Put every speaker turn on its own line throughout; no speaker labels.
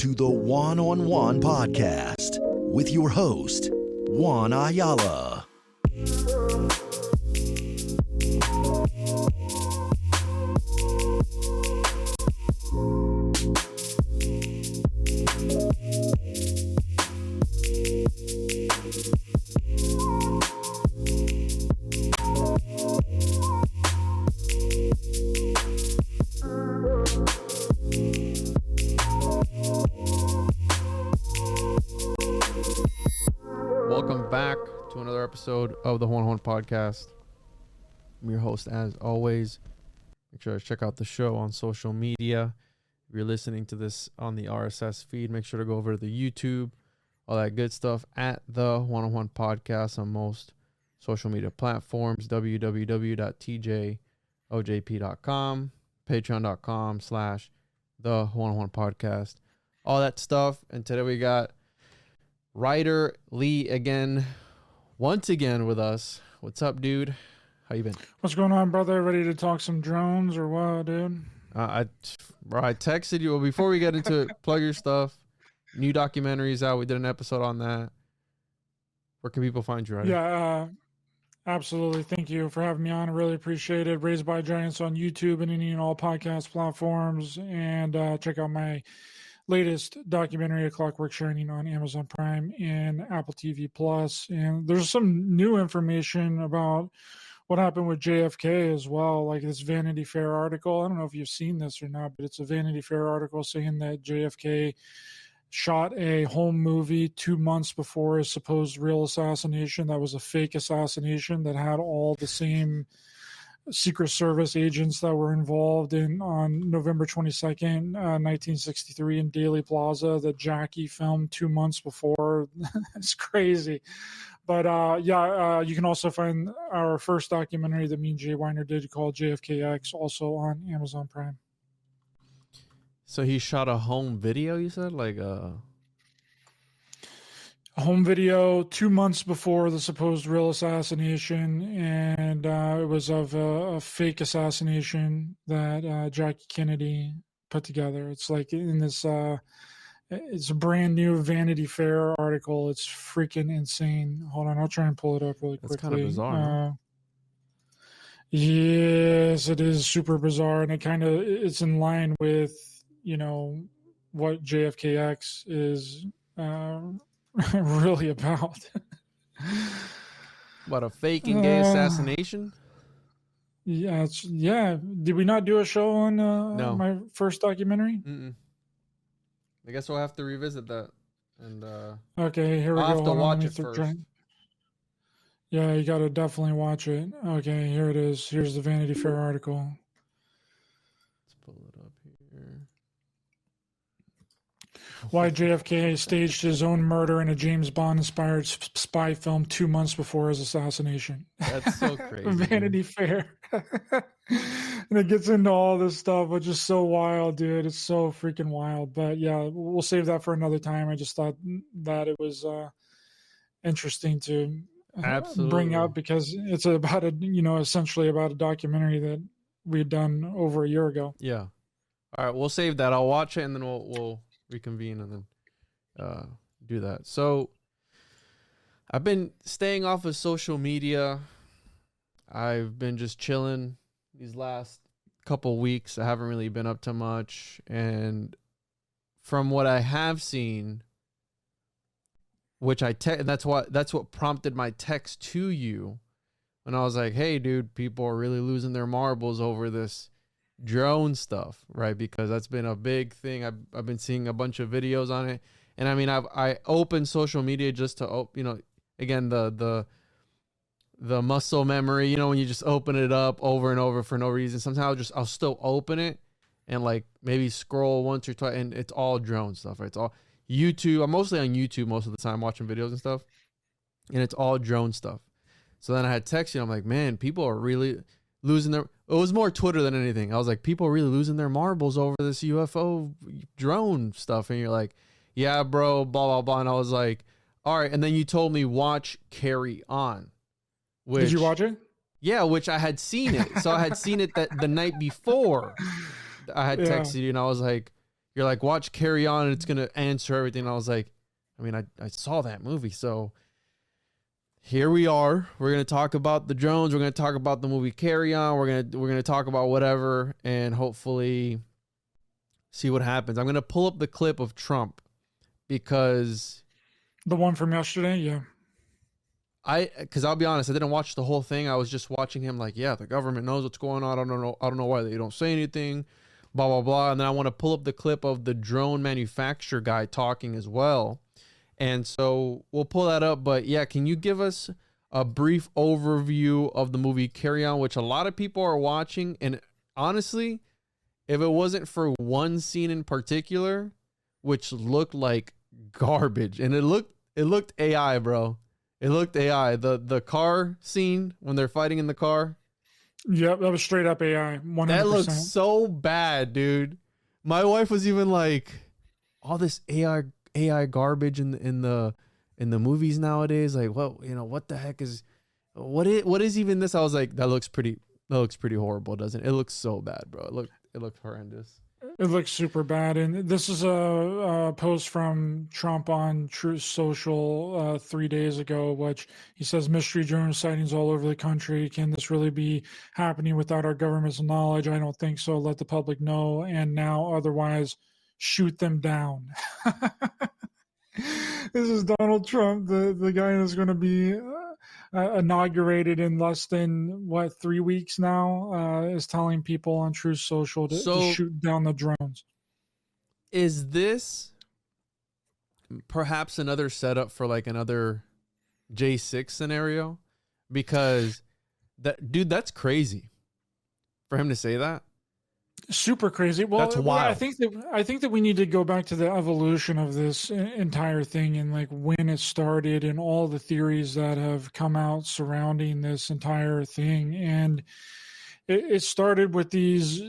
to the One on One podcast with your host, Juan Ayala.
Welcome back to another episode of the One on One podcast. I'm your host as always. Make sure to check out the show on social media. If you're listening to this on the RSS feed, make sure to go over to the YouTube, all that good stuff at the One on One podcast on most social media platforms, www.tjojp.com, patreon.com/the One on One podcast, all that stuff. And today we got Ryder Lee once again with us. What's up, dude? How you been?
What's going on, brother? Ready to talk some drones or what, dude?
I texted you before we get into it. Plug your stuff. New documentaries out. We did an episode on that. Where can people find you, Ryder?
Yeah, absolutely. Thank you for having me on. I really appreciate it. Raised by Giants on YouTube and any and all podcast platforms. And check out my latest documentary, A Clockwork Shining, on Amazon Prime and Apple TV Plus. And there's some new information about what happened with JFK as well, like this Vanity Fair article. I don't know if you've seen this or not, but it's a Vanity Fair article saying that JFK shot a home movie 2 months before his supposed real assassination. That was a fake assassination that had all the same Secret Service agents that were involved in on November 22nd, 1963 in Dealey Plaza that Jackie filmed 2 months before. It's crazy. But you can also find our first documentary that me and Jay Weiner did called JFKX, also on Amazon Prime.
So he shot a home video, you said? Like a
home video 2 months before the supposed real assassination, and it was of a fake assassination that Jackie Kennedy put together. It's like in this, it's a brand new Vanity Fair article. It's freaking insane. Hold on, I'll try and pull it up really quickly.
That's kind of bizarre. Huh?
Yes, it is super bizarre, and it's in line with, what JFKX is really about.
What, a fake and gay assassination?
Yeah, Did we not do a show on
no.
my first documentary?
Mm-mm. I guess we'll have to revisit that. And
okay, here we go.
I'll have to watch it first.
Yeah, you got to definitely watch it. Okay, here it is. Here's the Vanity Fair article.
Let's pull it up here.
Why JFK staged his own murder in a James Bond-inspired spy film 2 months before his assassination.
That's so crazy.
Vanity Fair. And it gets into all this stuff, which is so wild, dude. It's so freaking wild. But yeah, we'll save that for another time. I just thought that it was interesting to bring up because it's about essentially about a documentary that we had done over a year ago.
Yeah. All right, we'll save that. I'll watch it and then we'll reconvene and then do that. So I've been staying off of social media. I've been just chilling these last couple weeks. I haven't really been up to much, and from what I have seen, which that's what prompted my text to you when I was like, hey dude, people are really losing their marbles over this drone stuff, right? Because that's been a big thing. I've been seeing a bunch of videos on it, and I mean I opened social media just to again the muscle memory, when you just open it up over and over for no reason. Sometimes I'll still open it and like maybe scroll once or twice, and it's all drone stuff, right? It's all YouTube. I'm mostly on YouTube most of the time watching videos and stuff, and it's all drone stuff. So then I had text you. I'm like, man, people are really losing their. It was more Twitter than anything. I was like, people are really losing their marbles over this UFO drone stuff. And you're like, yeah, bro, blah, blah, blah. And I was like, all right. And then you told me watch Carry On. Did
you watch it?
Yeah, which I had seen it. So I had seen it the night before. I had texted you and I was like, you're like, watch Carry On, and it's gonna answer everything. And I was like, I mean, I saw that movie, so here we are. We're gonna talk about the drones. We're gonna talk about the movie Carry On. We're gonna talk about whatever, and hopefully see what happens. I'm gonna pull up the clip of Trump because
The one from yesterday, yeah.
Because I'll be honest, I didn't watch the whole thing. I was just watching him like, yeah, the government knows what's going on. I don't know why they don't say anything, blah, blah, blah. And then I want to pull up the clip of the drone manufacturer guy talking as well. And so we'll pull that up. But yeah, can you give us a brief overview of the movie Carry On, which a lot of people are watching? And honestly, if it wasn't for one scene in particular, which looked like garbage, and it looked AI, bro. It looked AI. The car scene when they're fighting in the car.
Yep, that was straight up AI. 100%.
That looks so bad, dude. My wife was even like, all this AI garbage in the movies nowadays. Like, what the heck is what is even this? I was like, that looks pretty horrible, doesn't it? It looks so bad, bro. It looked horrendous.
It looks super bad. And this is a post from Trump on Truth Social 3 days ago, which he says mystery drone sightings all over the country. Can this really be happening without our government's knowledge? I don't think so. Let the public know. And now otherwise shoot them down. This is Donald Trump, the guy that's going to be inaugurated in less than 3 weeks now, is telling people on Truth Social to shoot down the drones.
Is this perhaps another setup for like another J6 scenario? Because that's crazy for him to say that.
Super crazy. Well,
that's wild.
I think that we need to go back to the evolution of this entire thing and like when it started and all the theories that have come out surrounding this entire thing. And it started with these,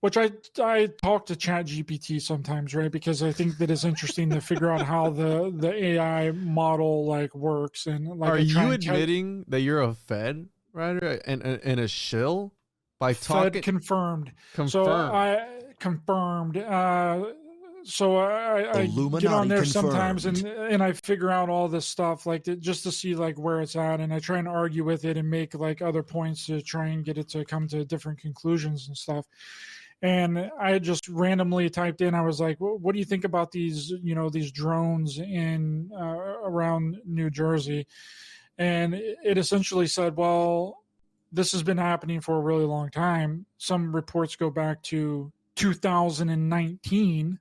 which I talk to Chat GPT sometimes, right? Because I think that it's interesting to figure out how the AI model like works. And like,
are you admitting that you're a Fed writer and a shill? By talking,
confirmed. So I confirmed. So I get on there sometimes and I figure out all this stuff like just to see like where it's at, and I try and argue with it and make like other points to try and get it to come to different conclusions and stuff. And I just randomly typed in. I was like, "What do you think about these? These drones in around New Jersey?" And it essentially said, "Well, this has been happening for a really long time. Some reports go back to 2019.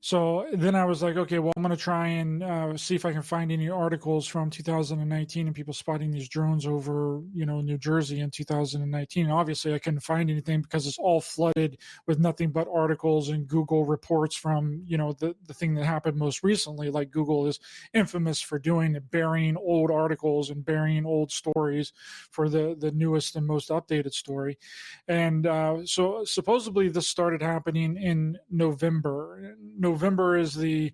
So then I was like, okay, well, I'm going to try and see if I can find any articles from 2019 and people spotting these drones over, New Jersey in 2019. And obviously, I couldn't find anything because it's all flooded with nothing but articles and Google reports from, the thing that happened most recently. Like Google is infamous for burying old articles and burying old stories for the newest and most updated story. And so supposedly this started happening in November. November is the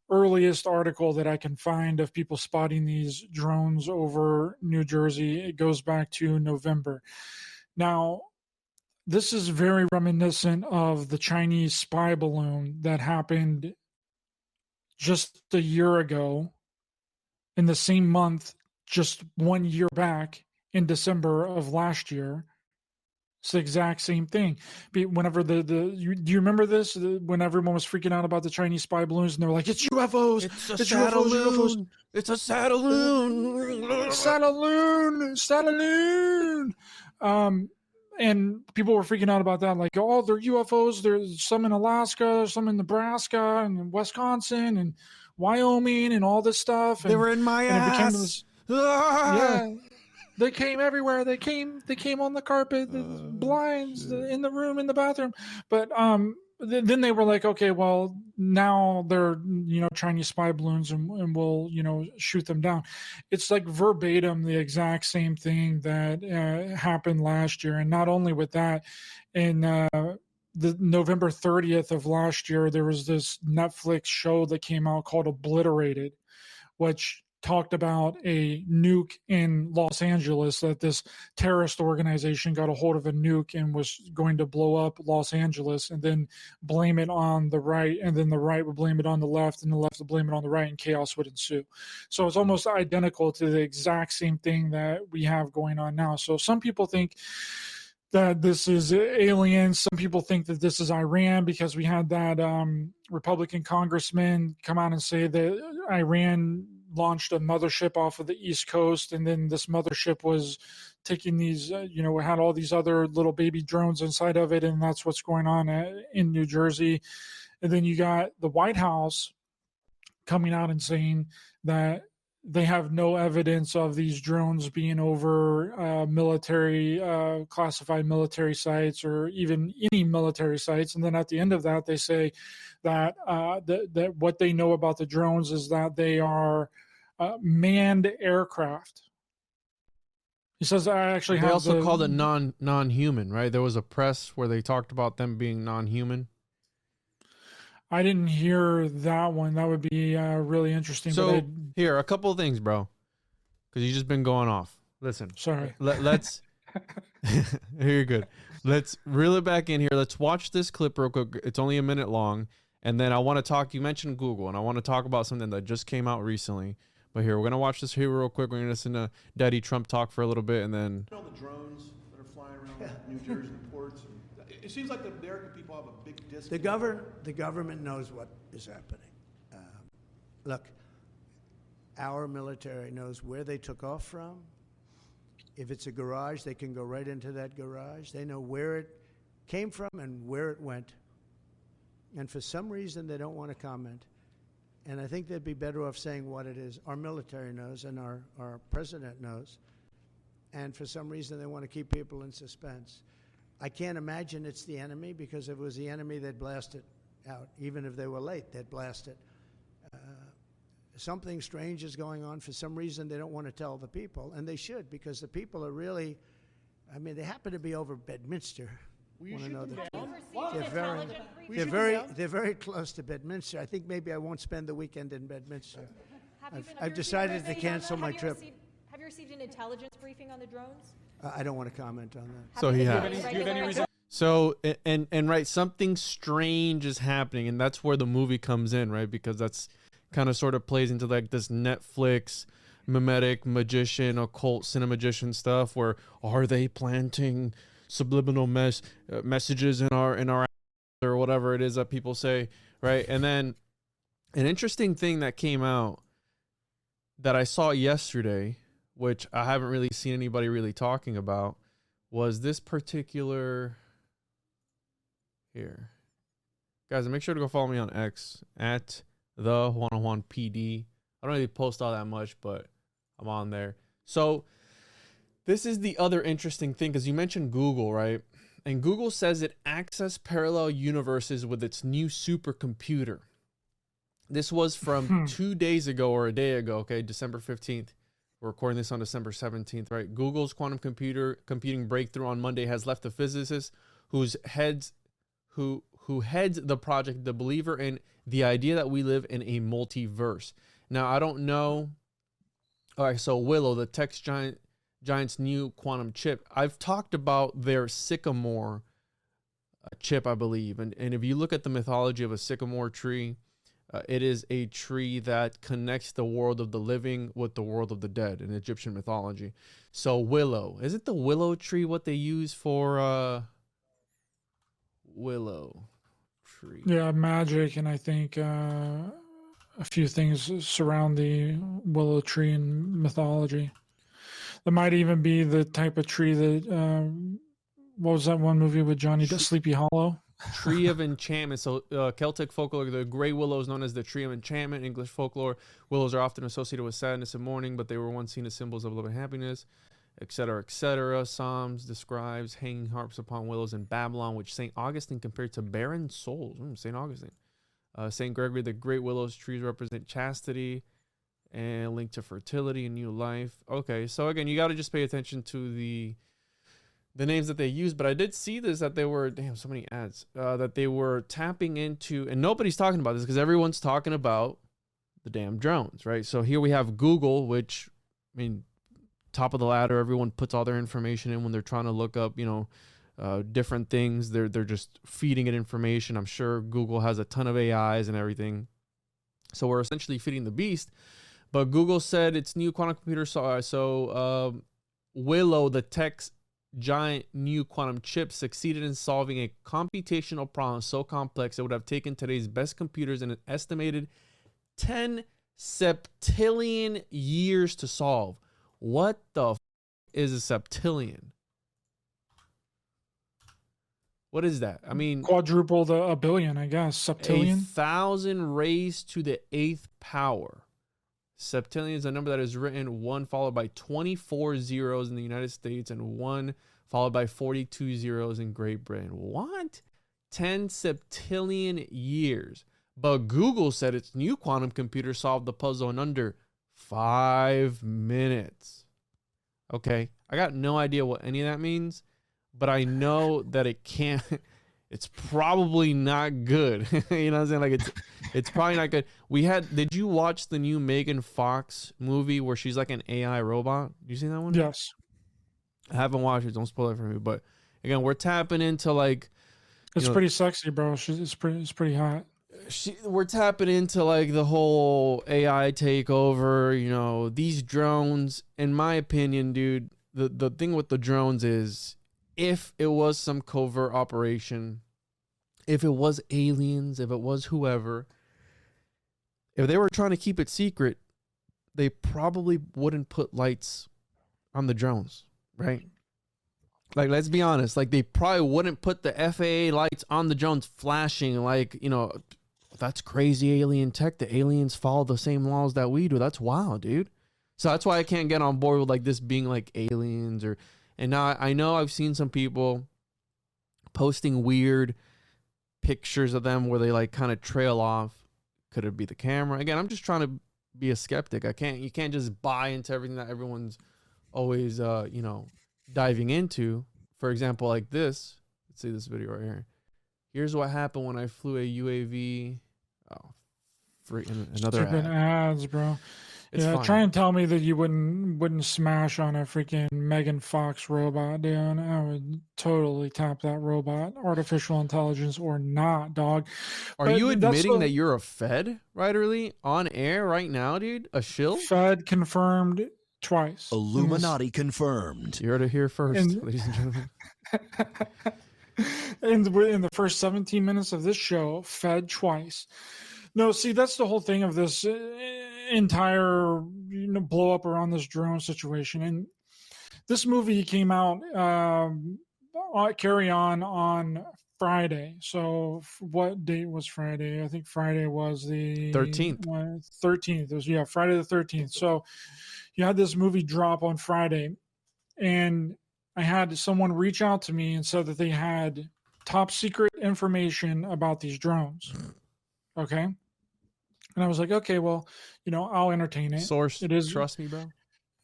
earliest article that I can find of people spotting these drones over New Jersey. It goes back to November. Now, this is very reminiscent of the Chinese spy balloon that happened just a year ago in the same month, just 1 year back in December of last year. It's the exact same thing. Whenever do you remember this? When everyone was freaking out about the Chinese spy balloons, and they were like, "It's UFOs! It's UFOs! It's a Satelloon! Satelloon!" And people were freaking out about that, like, "Oh, they're UFOs. There's some in Alaska, some in Nebraska, and Wisconsin, and Wyoming, and all this stuff."
They were in my ass.
Yeah. They came everywhere. They came on the carpet, the blinds, in the room, in the bathroom. But then they were like, okay, well, now they're, Chinese spy balloons and we'll, shoot them down. It's like verbatim the exact same thing that happened last year. And not only with that, in the November 30th of last year, there was this Netflix show that came out called Obliterated, which talked about a nuke in Los Angeles, that this terrorist organization got a hold of a nuke and was going to blow up Los Angeles, and then blame it on the right, and then the right would blame it on the left, and the left would blame it on the right, and chaos would ensue. So it's almost identical to the exact same thing that we have going on now. So some people think that this is aliens. Some people think that this is Iran, because we had that Republican congressman come out and say that Iran launched a mothership off of the East Coast, and then this mothership was taking these, had all these other little baby drones inside of it, and that's what's going on in New Jersey. And then you got the White House coming out and saying that they have no evidence of these drones being over classified military sites, or even any military sites. And then at the end of that, they say that that what they know about the drones is that they are manned aircraft. He says, I actually
They
have
also called it non-human, right? There was a press where they talked about them being non-human.
I didn't hear that one. That would be really interesting.
So here, a couple of things, bro, because you just been going off. Listen,
sorry.
Let's. Here, you're good. Let's reel it back in here. Let's watch this clip real quick. It's only a minute long, and then I want to talk. You mentioned Google, and I want to talk about something that just came out recently. But here, we're gonna watch this here real quick. We're gonna listen to Daddy Trump talk for a little bit, and then.
All the drones that are flying around New Jersey ports. It seems like the American people have a big disconnect.
The government knows what is happening. Look, our military knows where they took off from. If it's a garage, they can go right into that garage. They know where it came from and where it went. And for some reason, they don't want to comment. And I think they'd be better off saying what it is. Our military knows, and our president knows. And for some reason, they want to keep people in suspense. I can't imagine it's the enemy, because if it was the enemy, they'd blast it out. Even if they were late, they'd blast it. Something strange is going on. For some reason, they don't want to tell the people, and they should, because the people are really, they happen to be over Bedminster. They're very close to Bedminster. I think maybe I won't spend the weekend in Bedminster. I've decided to cancel my trip.
Have you received an intelligence briefing on the drones?
I don't want to comment on that.
So he has.
Do you have any reason?
So and right, something strange is happening, and that's where the movie comes in, right? Because that's kind of sort of plays into like this Netflix mimetic magician, occult cinemagician stuff. Where are they planting subliminal messages in our or whatever it is that people say, right? And then an interesting thing that came out that I saw yesterday, which I haven't really seen anybody really talking about, was this particular here. Guys, make sure to go follow me on X at the Juan PD. I don't really post all that much, but I'm on there. So this is the other interesting thing, because you mentioned Google, right? And Google says it accessed parallel universes with its new supercomputer. This was from 2 days ago, or a day ago, okay, December 15th. We're recording this on December 17th, right? Google's quantum computing breakthrough on Monday has left the physicist who heads the project the believer in the idea that we live in a multiverse. Now, I don't know. All right, so Willow, the tech giant's new quantum chip. I've talked about their sycamore chip, I believe. And if you look at the mythology of a sycamore tree, it is a tree that connects the world of the living with the world of the dead in Egyptian mythology. So willow, is it the willow tree what they use for willow tree?
Yeah, magic, and I think a few things surround the willow tree in mythology. There might even be the type of tree that what was that one movie with Johnny Depp, Sleepy Hollow?
Tree of enchantment. So Celtic folklore, the gray willow is known as the tree of enchantment. English folklore, willows are often associated with sadness and mourning, but they were once seen as symbols of love and happiness, etc., etc. Psalms describes hanging harps upon willows in Babylon, which St. Augustine compared to barren souls. St. Augustine. St. Gregory, the great willows trees represent chastity and linked to fertility and new life. Okay, so again, you got to just pay attention to the names that they use. But I did see this, that they were, damn, so many ads, that they were tapping into, and nobody's talking about this because everyone's talking about the damn drones, right? So here we have Google, which, I mean, top of the ladder. Everyone puts all their information in when they're trying to look up, different things. They're just feeding it information. I'm sure Google has a ton of AIs and everything. So we're essentially feeding the beast. But Google said its new quantum computer. Willow, the tech's giant new quantum chip, succeeded in solving a computational problem so complex it would have taken today's best computers an estimated 10 septillion years to solve. What the is a septillion? What is that? I mean,
quadruple a billion, I guess. Septillion.
1,000 raised to the 8th power. Septillion is a number that is written 1 followed by 24 zeros in the United States and 1 followed by 42 zeros in Great Britain. What? 10 septillion years. But Google said its new quantum computer solved the puzzle in under 5 minutes. Okay, I got no idea what any of that means, but I know that it can't. It's probably not good. You know what I'm saying? Like it's probably not good. Did you watch the new Megan Fox movie where she's like an AI robot? You seen that one?
Yes.
I haven't watched it. Don't spoil it for me. But again, we're tapping into like.
It's pretty sexy, bro. It's pretty hot.
We're tapping into like the whole AI takeover. These drones. In my opinion, dude, the thing with the drones is, if it was some covert operation, if it was aliens, if it was whoever, if they were trying to keep it secret, they probably wouldn't put lights on the drones, right? Like, let's be honest. Like, they probably wouldn't put the FAA lights on the drones flashing like, that's crazy alien tech. The aliens follow the same laws that we do. That's wild, dude. So that's why I can't get on board with like this being like aliens or... And now I know I've seen some people posting weird pictures of them where they like kind of trail off. Could it be the camera? Again, I'm just trying to be a skeptic. You can't just buy into everything that everyone's always, diving into. For example, like this. Let's see this video right here. Here's what happened when I flew a UAV. Oh, another
Stupid ads, bro. Fine. Try and tell me that you wouldn't smash on a freaking Megan Fox robot, dude. I would totally tap that robot, artificial intelligence or not, dog.
Are you admitting that you're a Fed, Ryderly, on air right now, dude? A shill?
Fed confirmed twice.
Illuminati confirmed.
You heard it here first, ladies and gentlemen.
In the first 17 minutes of this show, Fed twice. No, see, that's the whole thing of this entire blow up around this drone situation. And this movie came out carry on Friday. So what date was Friday? I think Friday was the
13th.
13th. It was, Friday the 13th. So you had this movie drop on Friday, and I had someone reach out to me and said that they had top secret information about these drones. Okay. And I was like, okay, well, I'll entertain it.
Source,
it is,
trust me, bro.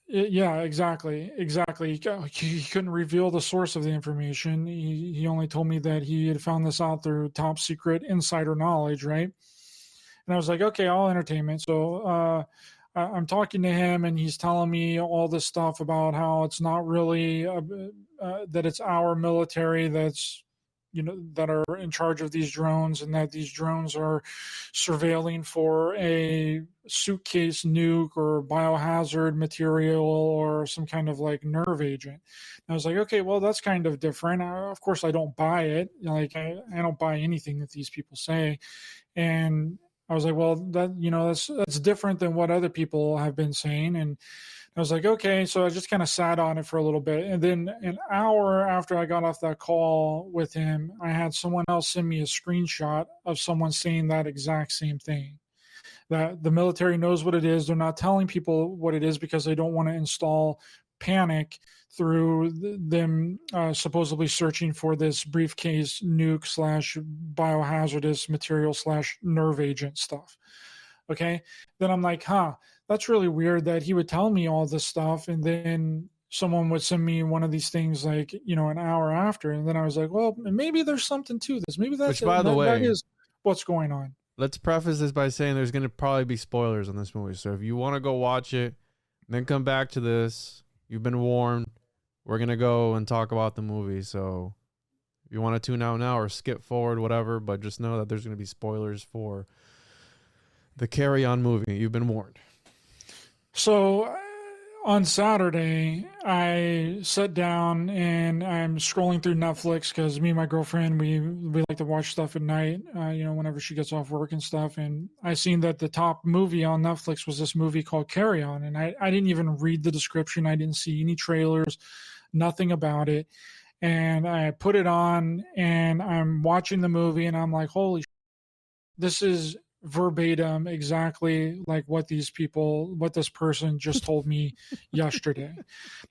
Yeah, exactly. He couldn't reveal the source of the information. He only told me that he had found this out through top secret insider knowledge, right? And I was like, okay, I'll entertain it. So I'm talking to him, and he's telling me all this stuff about how it's not really that it's our military that's that are in charge of these drones, and that these drones are surveilling for a suitcase nuke or biohazard material or some kind of like nerve agent. And I was like, okay, well, that's kind of different. Of course, I don't buy it. Like, I don't buy anything that these people say. And I was like, well, that, that's different than what other people have been saying. And I was like, okay. So I just kind of sat on it for a little bit. And then an hour after I got off that call with him, I had someone else send me a screenshot of someone saying that exact same thing, that the military knows what it is. They're not telling people what it is because they don't want to install panic through them supposedly searching for this briefcase nuke / biohazardous material / nerve agent stuff. Okay. Then I'm like, that's really weird that he would tell me all this stuff, and then someone would send me one of these things like, an hour after. And then I was like, well, maybe there's something to this. Maybe that's
Which, by the way,
that is what's going on.
let's preface this by saying there's going to probably be spoilers on this movie. So if you want to go watch it, then come back to this. You've been warned. We're going to go and talk about the movie. So if you want to tune out now or skip forward, whatever, but just know that there's going to be spoilers for the Carry On movie. You've been warned.
So on Saturday, I sat down and I'm scrolling through Netflix because me and my girlfriend, we like to watch stuff at night, whenever she gets off work and stuff. And I seen that the top movie on Netflix was this movie called Carry On. And I didn't even read the description. I didn't see any trailers, nothing about it. And I put it on and I'm watching the movie and I'm like, holy this is verbatim exactly like what this person just told me yesterday.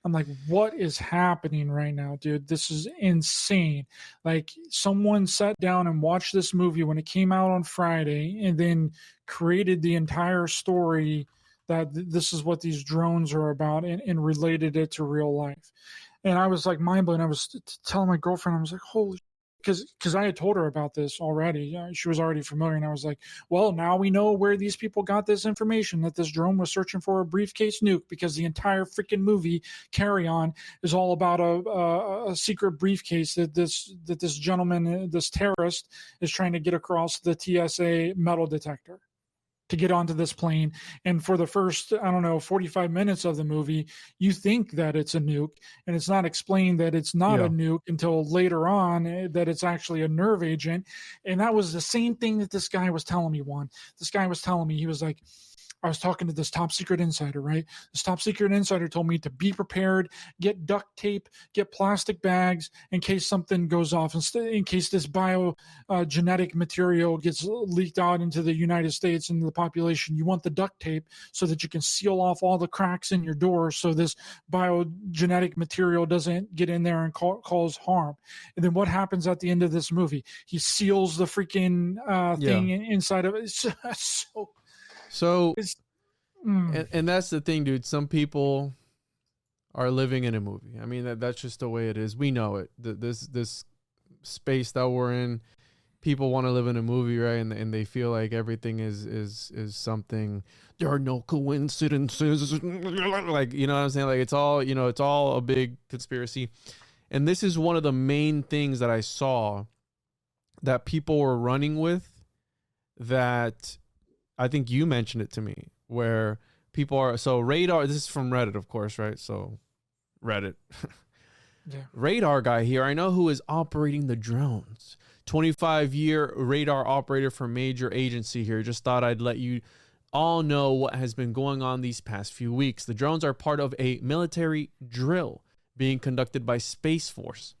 I'm like, what is happening right now, dude? This is insane. Like, someone sat down and watched this movie when it came out on Friday and then created the entire story that this is what these drones are about and related it to real life. And I was like mind blown. I was telling my girlfriend, I was like, holy, because I had told her about this already. She was already familiar. And I was like, well, now we know where these people got this information, that this drone was searching for a briefcase nuke, because the entire freaking movie Carry On is all about a secret briefcase that this gentleman, this terrorist, is trying to get across the TSA metal detector to get onto this plane. And for the first, 45 minutes of the movie, you think that it's a nuke, and it's not explained that it's not a nuke until later on, that it's actually a nerve agent. And that was the same thing that this guy was telling me, Juan. This guy was telling me, he was like, I was talking to this top secret insider, right? This top secret insider told me to be prepared, get duct tape, get plastic bags in case something goes off, in case this genetic material gets leaked out into the United States and the population. You want the duct tape so that you can seal off all the cracks in your door so this biogenetic material doesn't get in there and cause harm. And then what happens at the end of this movie? He seals the freaking thing inside of it. It's
So, and that's the thing, dude. Some people are living in a movie. I mean, that's just the way it is. We know it. This space that we're in, people want to live in a movie, right? And they feel like everything is something. There are no coincidences. Like, you know what I'm saying? Like, it's all a big conspiracy. And this is one of the main things that I saw that people were running with, that I think you mentioned it to me, where people are, so Radar, this is from Reddit, of course, right? So Reddit.
Yeah.
Radar guy here, I know who is operating the drones. 25-year radar operator for major agency here. Just thought I'd let you all know what has been going on these past few weeks. The drones are part of a military drill being conducted by Space Force.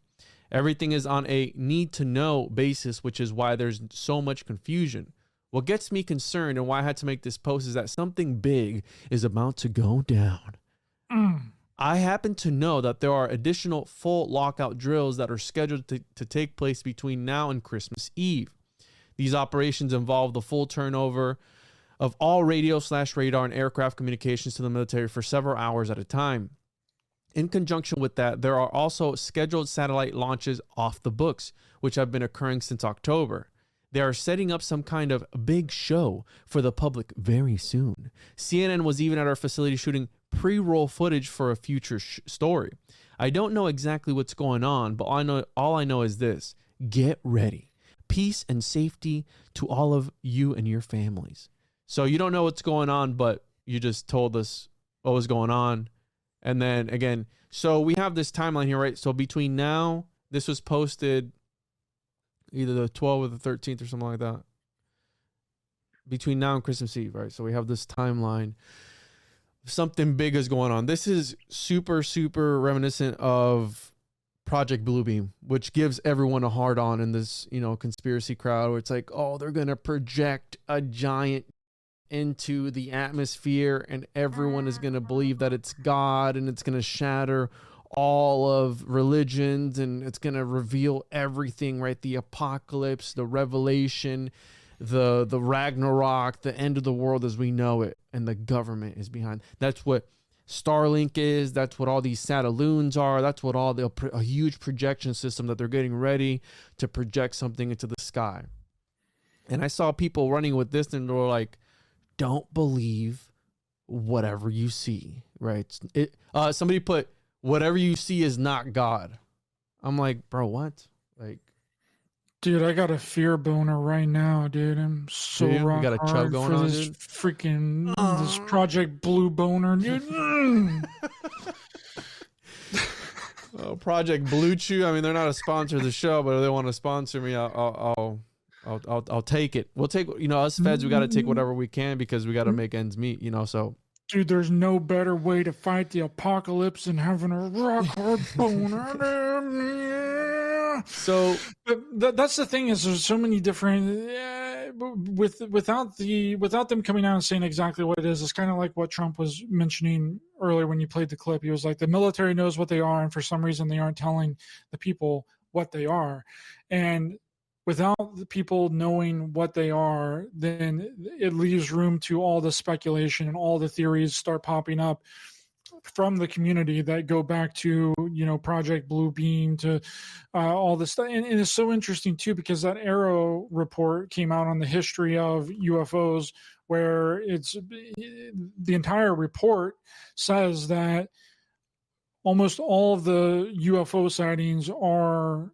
Everything is on a need-to-know basis, which is why there's so much confusion. What gets me concerned and why I had to make this post is that something big is about to go down. I happen to know that there are additional full lockout drills that are scheduled to take place between now and Christmas Eve. These operations involve the full turnover of all radio/radar and aircraft communications to the military for several hours at a time. In conjunction with that, there are also scheduled satellite launches off the books, which have been occurring since October. They are setting up some kind of big show for the public very soon. CNN was even at our facility shooting pre-roll footage for a future story. I don't know exactly what's going on, but all I know is this: get ready. Peace and safety to all of you and your families. So you don't know what's going on, but you just told us what was going on. And then again, so we have this timeline here, right? So between now, this was posted either the 12th or the 13th or something like that. Between now and Christmas Eve, right? So we have this timeline. Something big is going on. This is super, super reminiscent of Project Bluebeam, which gives everyone a hard on in this, conspiracy crowd, where it's like, oh, they're going to project a giant into the atmosphere and everyone is going to believe that it's God, and it's going to shatter all of religions, and it's going to reveal everything, right? The apocalypse, the revelation, the Ragnarok, the end of the world as we know it, and the government is behind. That's what Starlink is. That's what all these Satelloons are. That's what a huge projection system that they're getting ready to project something into the sky. And I saw people running with this and they were like, don't believe whatever you see, right? Somebody put, whatever you see is not God. I'm like, bro, what? Like,
dude, I got a fear boner right now, dude. I'm so
you
rock
got a chub
hard
going
for
on,
this
dude?
freaking this Project Blue boner, dude.
Project Blue Chew. I mean, they're not a sponsor of the show, but if they want to sponsor me, I'll take it. We'll take, us feds, we got to take whatever we can because we got to make ends meet, so.
Dude, there's no better way to fight the apocalypse than having a rock hard boner.
So
that's the thing, is there's so many different without them coming out and saying exactly what it is. It's kind of like what Trump was mentioning earlier when you played the clip. He was like, the military knows what they are, and for some reason they aren't telling the people what they are. And without the people knowing what they are, then it leaves room to all the speculation and all the theories start popping up from the community that go back to, Project Blue Beam, to all this stuff. And it's so interesting too, because that Arrow report came out on the history of UFOs, where the entire report says that almost all of the UFO sightings are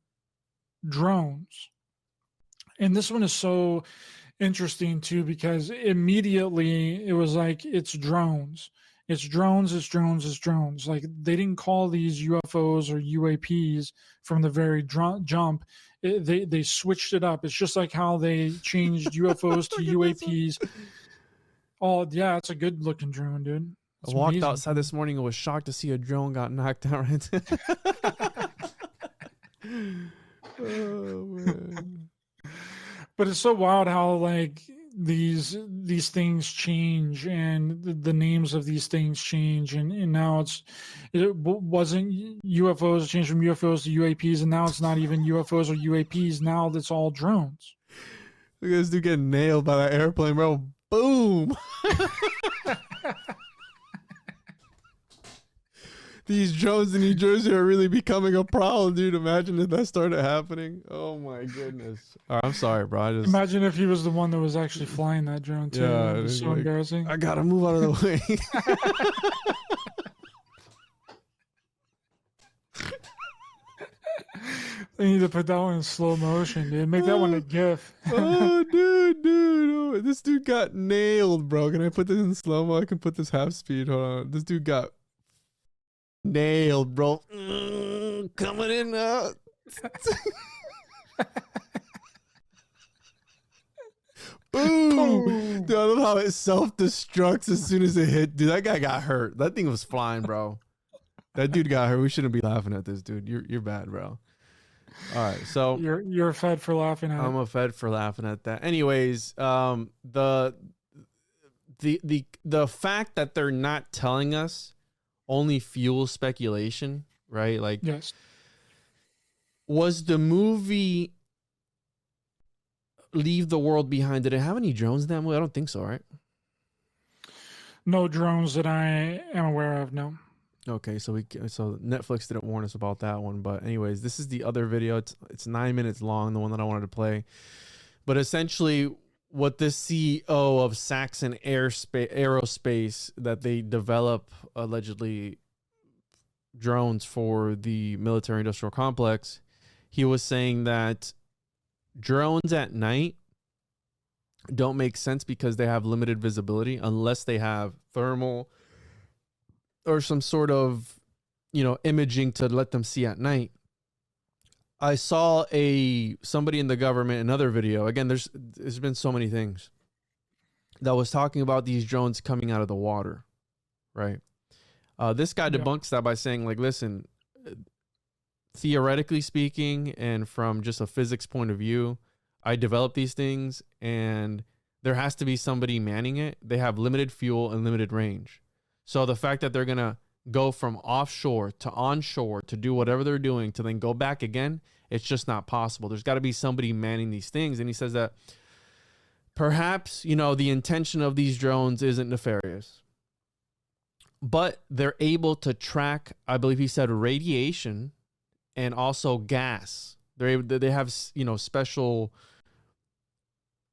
drones. And this one is so interesting too, because immediately it was like, it's drones. It's drones, it's drones, it's drones. Like, they didn't call these UFOs or UAPs from the very jump. They switched it up. It's just like how they changed UFOs to UAPs. Oh, yeah, it's a good looking drone, dude. It's
I walked
amazing.
outside this morning and was shocked to see a drone got knocked out. Oh, man.
But it's so wild how, like, these things change, and the names of these things change, and now it wasn't UFOs, changed from UFOs to UAPs, and now it's not even UFOs or UAPs. Now it's all drones.
Look at this dude getting nailed by that airplane, bro. Boom. These drones in New Jersey are really becoming a problem, dude. Imagine if that started happening. Oh my goodness. All right, I'm sorry, bro.
Imagine if he was the one that was actually flying that drone too.
Yeah,
It was so
like,
embarrassing.
I gotta move out of the way.
They need to put that one in slow motion, dude. Make that one a GIF.
Oh, dude. Oh, this dude got nailed, bro. Can I put this in slow-mo? I can put this half speed. Hold on. This dude got nailed, bro. Coming in now. Boom. Dude, I love how it self-destructs as soon as it hit. Dude, that guy got hurt. That thing was flying, bro. That dude got hurt. We shouldn't be laughing at this, dude. You're bad, bro. All right, so
you're a fed for laughing at it.
I'm a fed for laughing at that. Anyways, the fact that they're not telling us only fuels speculation, right? Like,
yes.
Was the movie Leave the World Behind, did it have any drones in that movie? I don't think so, right?
No drones that I am aware of, no.
Okay, so Netflix didn't warn us about that one. But anyways, this is the other video. It's 9 minutes long, the one that I wanted to play. But essentially, what this CEO of Saxon Aerospace, that they develop allegedly drones for the military industrial complex, he was saying that drones at night don't make sense because they have limited visibility unless they have thermal or some sort of, imaging to let them see at night. I saw somebody in the government, another video. Again, there's been so many things that was talking about these drones coming out of the water, right? This guy debunks that by saying, like, listen, theoretically speaking, and from just a physics point of view, I developed these things, and there has to be somebody manning it. They have limited fuel and limited range. So the fact that they're going to go from offshore to onshore to do whatever they're doing to then go back again, it's just not possible. There's got to be somebody manning these things. And he says that perhaps, the intention of these drones isn't nefarious, but they're able to track, I believe he said, radiation and also gas. They have, special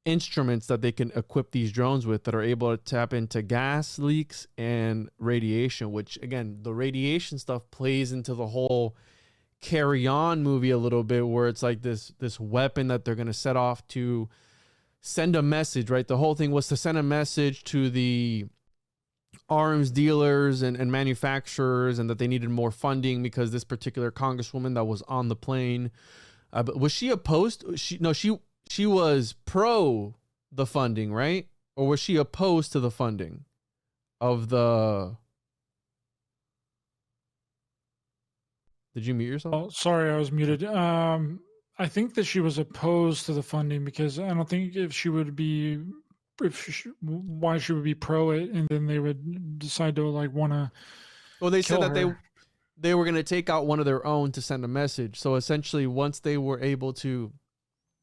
instruments that they can equip these drones with that are able to tap into gas leaks and radiation, which again, the radiation stuff plays into the whole Carry On movie a little bit, where it's like this weapon that they're going to set off to send a message, right? The whole thing was to send a message to the arms dealers and manufacturers, and that they needed more funding because this particular congresswoman that was on the plane, was she opposed? She was pro the funding, right? Or was she opposed to the funding of the... Did you mute yourself?
Oh, sorry, I was muted. I think that she was opposed to the funding because I don't think why she would be pro it, and then they would decide to like want to.
Well, they said that they were going to take out one of their own to send a message. So essentially, once they were able to,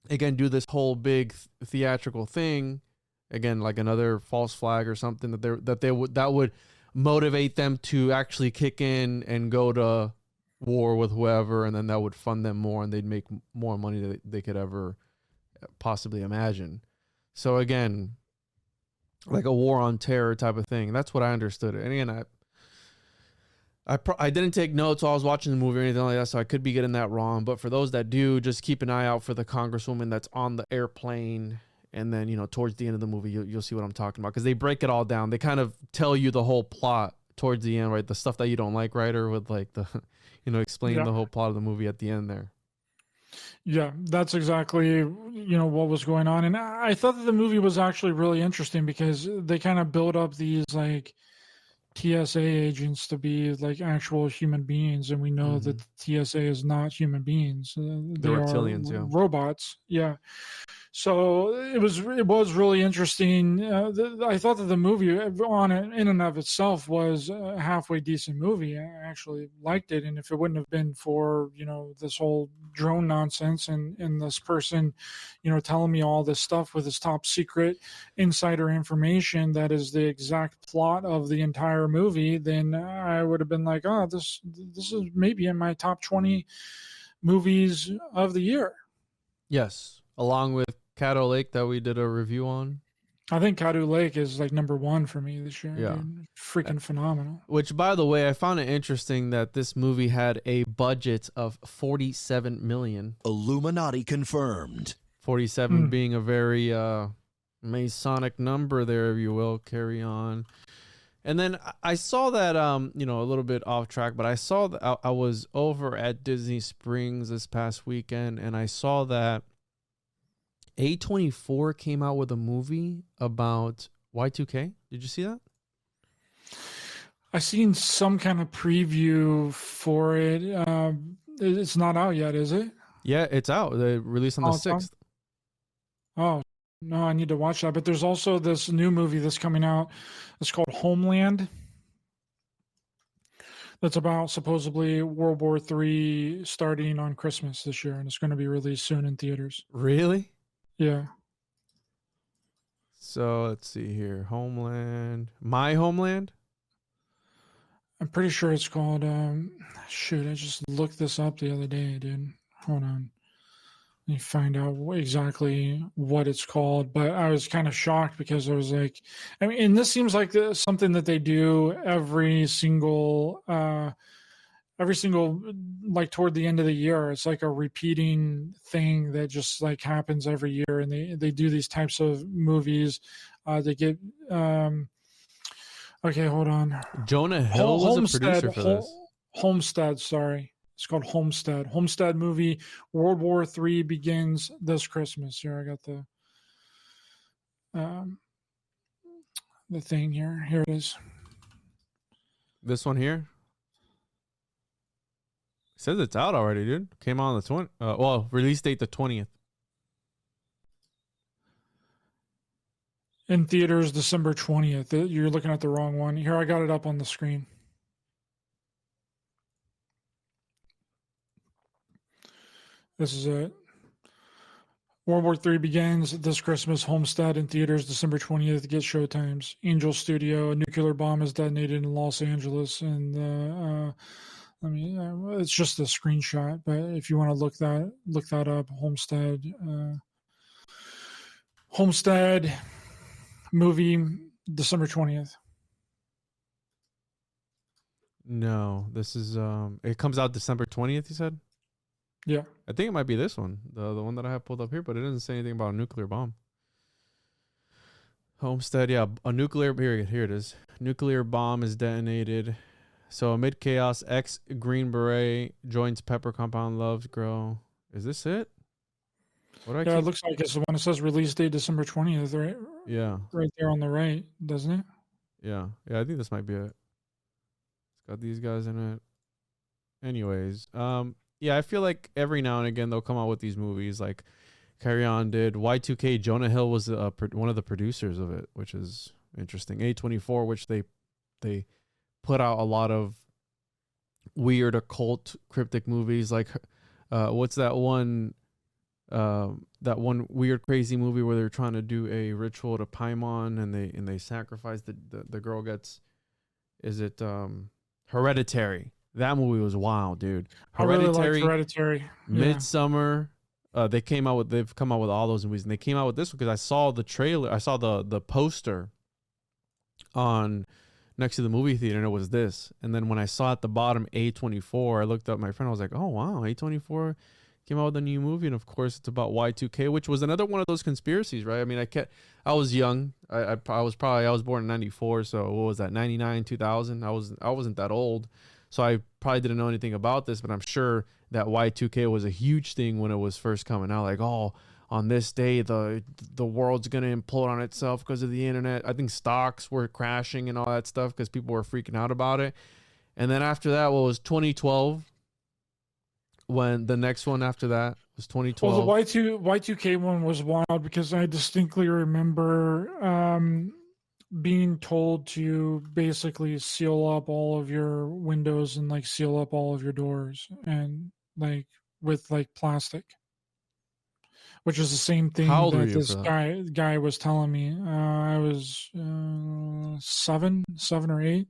again, do this whole big theatrical thing, again, like another false flag or something, that would motivate them to actually kick in and go to war with whoever, and then that would fund them more, and they'd make more money than they could ever possibly imagine. So again, like a war on terror type of thing. That's what I understood. And again, I didn't take notes while I was watching the movie or anything like that, so I could be getting that wrong. But for those that do, just keep an eye out for the congresswoman that's on the airplane. And then, towards the end of the movie, you'll see what I'm talking about, because they break it all down. They kind of tell you the whole plot towards the end, right? The stuff that you don't like, right? Or with like the, explain the whole plot of the movie at the end there.
Yeah, that's exactly, what was going on. And I thought that the movie was actually really interesting because they kind of build up these like TSA agents to be like actual human beings. And we know that the TSA is not human beings. They
reptilians,
are robots. Yeah. So it was really interesting. I thought that the movie in and of itself was a halfway decent movie. I actually liked it. And if it wouldn't have been for, this whole drone nonsense and this person, telling me all this stuff with his top secret insider information, that is the exact plot of the entire movie, then I would have been like, oh, this is maybe in my top 20 movies of the year.
Yes. Along with Caddo Lake that we did a review on.
I think Caddo Lake is like number one for me this year.
Yeah.
Dude. Freaking phenomenal.
Which, by the way, I found it interesting that this movie had a budget of $47 million.
Illuminati confirmed.
47 being a very Masonic number there, if you will. Carry on. And then I saw that, a little bit off track, but I saw that I was over at Disney Springs this past weekend, and I saw that A24 came out with a movie about Y2K. Did you see that?
I seen some kind of preview for it. It's not out yet, is it?
Yeah, it's out. They released on the 6th.
Oh, no, I need to watch that. But there's also this new movie that's coming out. It's called Homeland. That's about supposedly World War III starting on Christmas this year, and it's going to be released soon in theaters.
Really?
Yeah.
So let's see here. Homeland. My Homeland?
I'm pretty sure it's called, I just looked this up the other day, dude. Hold on. Let me find out exactly what it's called. But I was kind of shocked because I was like, and this seems like something that they do every single, like toward the end of the year. It's like a repeating thing that just like happens every year. And they do these types of movies. They get, okay, hold on.
Jonah Hill was a producer for this.
Homestead, sorry. It's called Homestead. Homestead movie. World War III begins this Christmas. Here, I got the thing here. Here it is.
This one here? It says it's out already, dude. Came out on the 20th. Release date the 20th.
In theaters, December 20th. You're looking at the wrong one. Here, I got it up on the screen. This is it. World War III begins this Christmas. Homestead in theaters, December 20th. Get showtimes. Angel Studio. A nuclear bomb is detonated in Los Angeles. And it's just a screenshot. But if you want to look that up, Homestead. Homestead movie, December 20th.
No, this is it comes out December 20th, you said?
Yeah.
I think it might be this one, the one that I have pulled up here, but it doesn't say anything about a nuclear bomb. Homestead, yeah, a nuclear period. Here it is. Nuclear bomb is detonated. So amid chaos, ex Green Beret joins Pepper Compound, loves grow. Is this it? What do I
Yeah, it
keep?
looks like it's the one that says release date December 20th, right?
Yeah,
Right there on the right, doesn't it?
yeah. I think this might be it. It's got these guys in it. Anyways, yeah, I feel like every now and again they'll come out with these movies like Carry On did. Y2K, Jonah Hill was one of the producers of it, which is interesting. A24, which they put out a lot of weird occult cryptic movies like what's that one weird crazy movie where they're trying to do a ritual to Paimon and they sacrifice the girl gets, is it Hereditary? That movie was wild, dude.
I really liked Hereditary. Yeah.
Midsummer. They've come out with all those movies, and they came out with this one because I saw the trailer. I saw the poster on next to the movie theater, and it was this. And then when I saw at the bottom A24, I looked up my friend. I was like, oh wow, A24 came out with a new movie, and of course it's about Y2K, which was another one of those conspiracies, right? I mean, I was young. I was born in 94, so what was that, 99, 2000? I wasn't that old. So I probably didn't know anything about this, but I'm sure that Y2K was a huge thing when it was first coming out. Like, oh, on this day, the world's going to implode on itself because of the internet. I think stocks were crashing and all that stuff because people were freaking out about it. And then after that, what was 2012? When the next one after that was 2012.
Well, the Y2K one was wild because I distinctly remember being told to basically seal up all of your windows and like seal up all of your doors and like with like plastic, which is the same thing that this guy was telling me. I was 7 or 8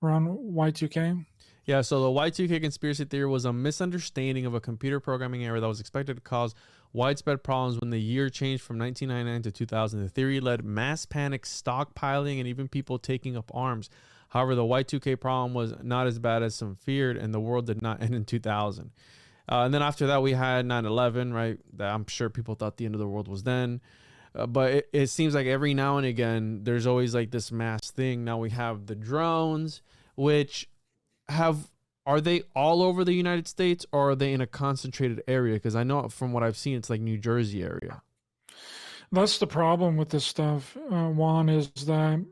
around Y2K.
Yeah, so the Y2K conspiracy theory was a misunderstanding of a computer programming error that was expected to cause widespread problems when the year changed from 1999 to 2000. The theory led mass panic, stockpiling, and even people taking up arms. However, the Y2K problem was not as bad as some feared, and the world did not end in 2000. And then after that, we had 9/11, right? That I'm sure people thought the end of the world was then. But it seems like every now and again, there's always like this mass thing. Now we have the drones, which are they all over the United States, or are they in a concentrated area? Because I know from what I've seen, it's like New Jersey area.
That's the problem with this stuff, Juan, is that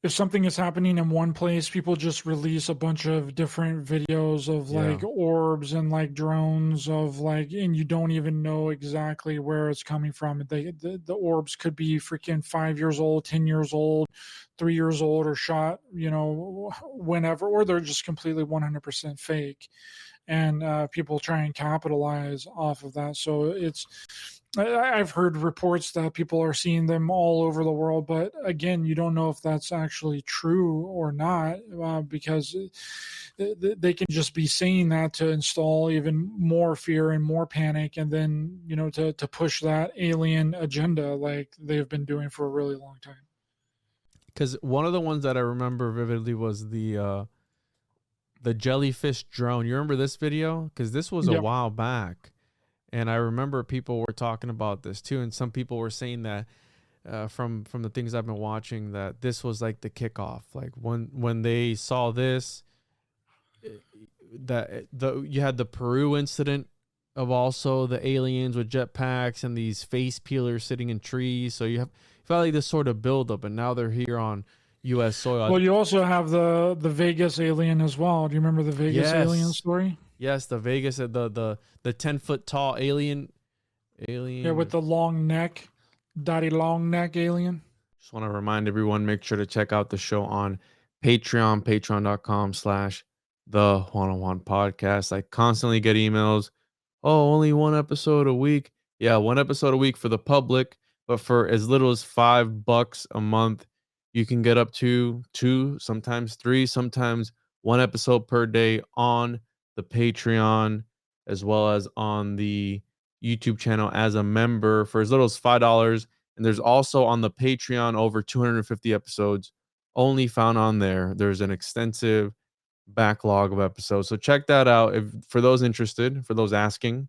if something is happening in one place, people just release a bunch of different videos of like orbs and like drones of like, and you don't even know exactly where it's coming from. The orbs could be freaking 5 years old, 10 years old, 3 years old, or shot, whenever, or they're just completely 100% fake. And people try and capitalize off of that. So I've heard reports that people are seeing them all over the world, but again, you don't know if that's actually true or not, because they can just be saying that to install even more fear and more panic, and then to push that alien agenda like they've been doing for a really long time.
Because one of the ones that I remember vividly was the jellyfish drone. You remember this video? Because this was a while back. And I remember people were talking about this too, and some people were saying that from the things I've been watching, that this was like the kickoff. Like when they saw this, you had the Peru incident of also the aliens with jetpacks and these face peelers sitting in trees. So you felt like this sort of buildup, and now they're here on U.S. soil.
Well, you also have the Vegas alien as well. Do you remember the Vegas alien story?
Yes, the Vegas, the 10-foot tall alien.
Yeah, with the long neck, daddy long neck alien.
Just want to remind everyone, make sure to check out the show on Patreon, patreon.com/the One-on-One Podcast. I constantly get emails. Oh, only one episode a week. Yeah, one episode a week for the public, but for as little as $5 a month, you can get up to 2, sometimes 3, sometimes 1 episode per day on the Patreon, as well as on the YouTube channel as a member for as little as $5. And there's also on the Patreon over 250 episodes only found on there. There's an extensive backlog of episodes. So check that out. If for those interested, for those asking,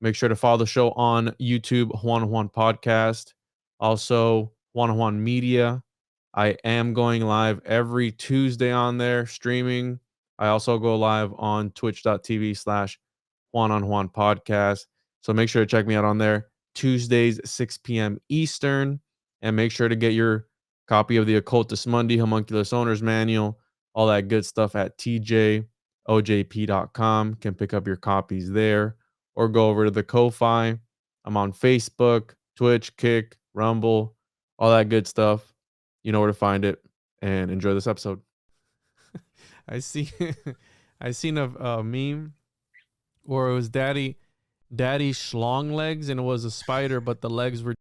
make sure to follow the show on YouTube, Juan Juan Podcast. Also, Juan Juan Media. I am going live every Tuesday on there streaming. I also go live on twitch.tv/Juan on Juan Podcast. So make sure to check me out on there Tuesdays, 6 p.m. Eastern. And make sure to get your copy of the Occultus Mundi Homunculus Owner's Manual, all that good stuff at tjojp.com. Can pick up your copies there or go over to the Ko-Fi. I'm on Facebook, Twitch, Kick, Rumble, all that good stuff. You know where to find it, and enjoy this episode. I seen a meme where it was daddy schlong legs, and it was a spider, but the legs were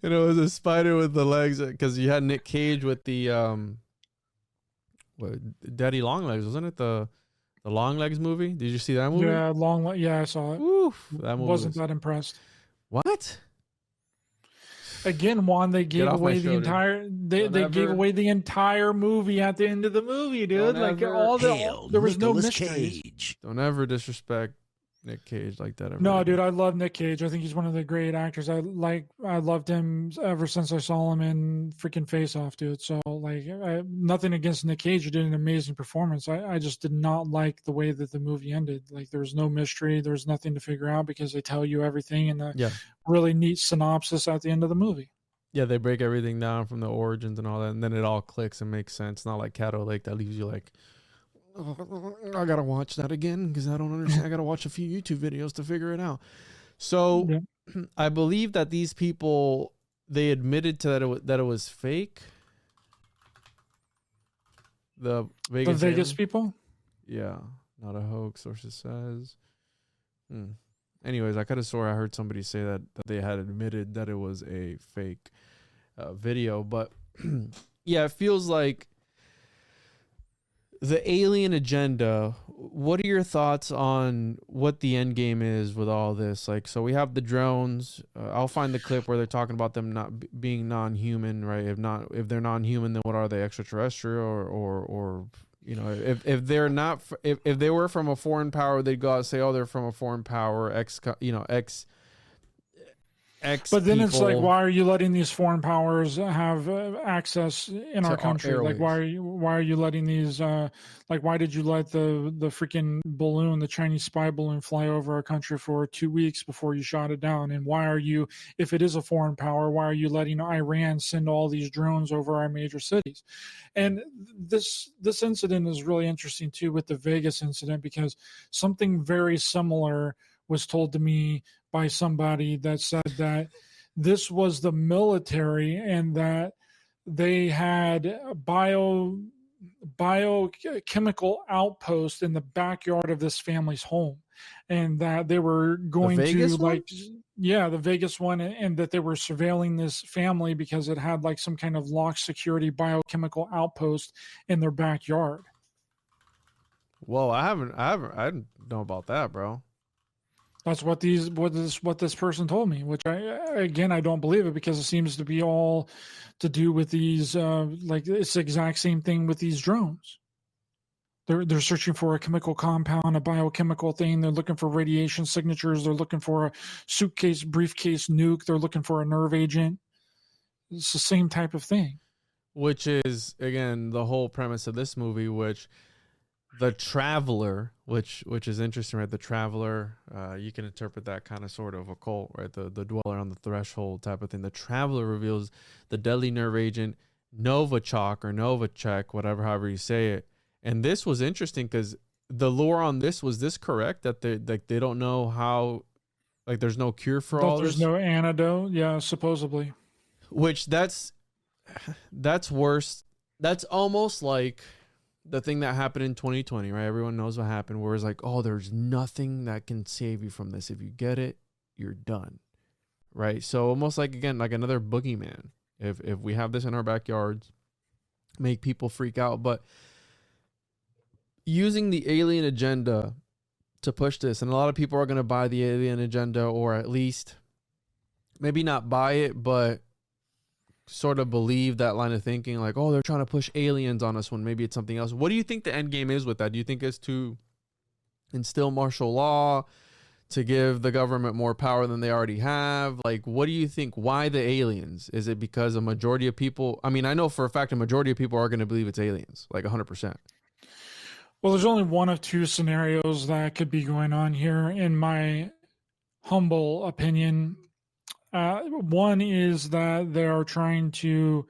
and it was a spider with the legs, because you had Nick Cage with the Daddy Long Legs, wasn't it? The Long Legs movie. Did you see that movie?
Yeah, yeah, I saw it.
Oof, that movie
Wasn't that impressed.
What?
Again, Juan, they gave away the
show,
entire they gave away the entire movie at the end of the movie, dude.
Don't
Like
ever
there was no
Nicolas
mysteries.
Cage.
Don't ever disrespect Nick Cage like that. Ever
No,
again.
dude, I love Nick Cage. I think he's one of the great actors. I loved him ever since I saw him in freaking Face Off, dude. So like, nothing against Nick Cage. He did an amazing performance. I just did not like the way that the movie ended. Like there was no mystery. There was nothing to figure out because they tell you everything in the really neat synopsis at the end of the movie.
Yeah, they break everything down from the origins and all that, and then it all clicks and makes sense. Not like Cato Lake that leaves you like, oh, I gotta watch that again because I don't understand. I gotta watch a few YouTube videos to figure it out. So I believe that these people, they admitted to that it was fake. The Vegas
people?
Yeah, not a hoax, sources says. Anyways, I could have swore I heard somebody say that they had admitted that it was a fake video, but yeah, it feels like the alien agenda. What are your thoughts on what the end game is with all this? Like, so we have the drones. I'll find the clip where they're talking about them not being non-human, right? If they're non-human, then what are they, extraterrestrial or you know, if they're not, if they were from a foreign power, they'd go out and say, oh, they're from a foreign power, X.
But then
people.
it's like, why are you letting these foreign powers have access in our country? Like, why are you letting these? Like, why did you let the freaking balloon, the Chinese spy balloon, fly over our country for 2 weeks before you shot it down? And why are you, if it is a foreign power, why are you letting Iran send all these drones over our major cities? And this incident is really interesting too with the Vegas incident, because something very similar was told to me by somebody that said that this was the military and that they had biochemical outpost in the backyard of this family's home, and that they were going to like, the Vegas one, and that they were surveilling this family because it had like some kind of locked security biochemical outpost in their backyard.
Whoa, I didn't know about that, bro.
That's what this person told me, which I don't believe it, because it seems to be all to do with these like it's the exact same thing with these drones. They're searching for a chemical compound, a biochemical thing. They're looking for radiation signatures. They're looking for a suitcase, briefcase nuke. They're looking for a nerve agent. It's the same type of thing.
Which is, again, the whole premise of this movie, which the Traveler, which is interesting, right? The Traveler, you can interpret that kind of sort of occult, right? The dweller on the threshold type of thing. The Traveler reveals the deadly nerve agent Novichok or Novichok, however you say it. And this was interesting because the lore on this, was this correct? That they don't know how, like there's no cure for all this?
There's no antidote. Yeah, supposedly.
Which that's worse. That's almost like the thing that happened in 2020, right? Everyone knows what happened, where it's like, oh, there's nothing that can save you from this. If you get it, you're done, right? So almost like, again, like another boogeyman. If we have this in our backyards, make people freak out. But using the alien agenda to push this. And a lot of people are going to buy the alien agenda, or at least maybe not buy it, but sort of believe that line of thinking, like, oh, they're trying to push aliens on us when maybe it's something else. What do you think the end game is with that? Do you think it's to instill martial law, to give the government more power than they already have? Like, what do you think? Why the aliens? Is it because a majority of people, I mean, I know for a fact a majority of people are going to believe it's aliens, like 100%.
Well, there's only one of two scenarios that could be going on here, in my humble opinion. One is that they are trying to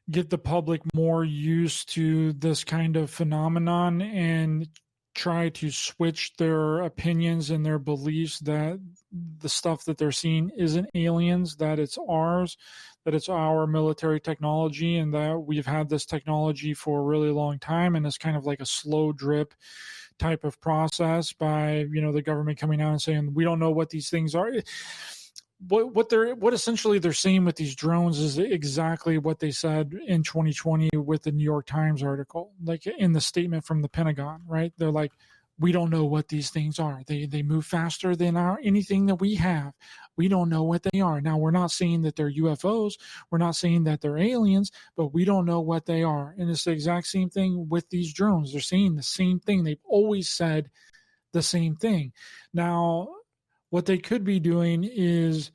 get the public more used to this kind of phenomenon and try to switch their opinions and their beliefs that the stuff that they're seeing isn't aliens, that it's ours, that it's our military technology, and that we've had this technology for a really long time, and it's kind of like a slow drip type of process by, the government coming out and saying, we don't know what these things are. What essentially they're saying with these drones is exactly what they said in 2020 with the New York Times article, like in the statement from the Pentagon, right? They're like, we don't know what these things are. They move faster than anything that we have. We don't know what they are. Now, we're not saying that they're UFOs. We're not saying that they're aliens, but we don't know what they are. And it's the exact same thing with these drones. They're saying the same thing. They've always said the same thing. Now, what they could be doing is,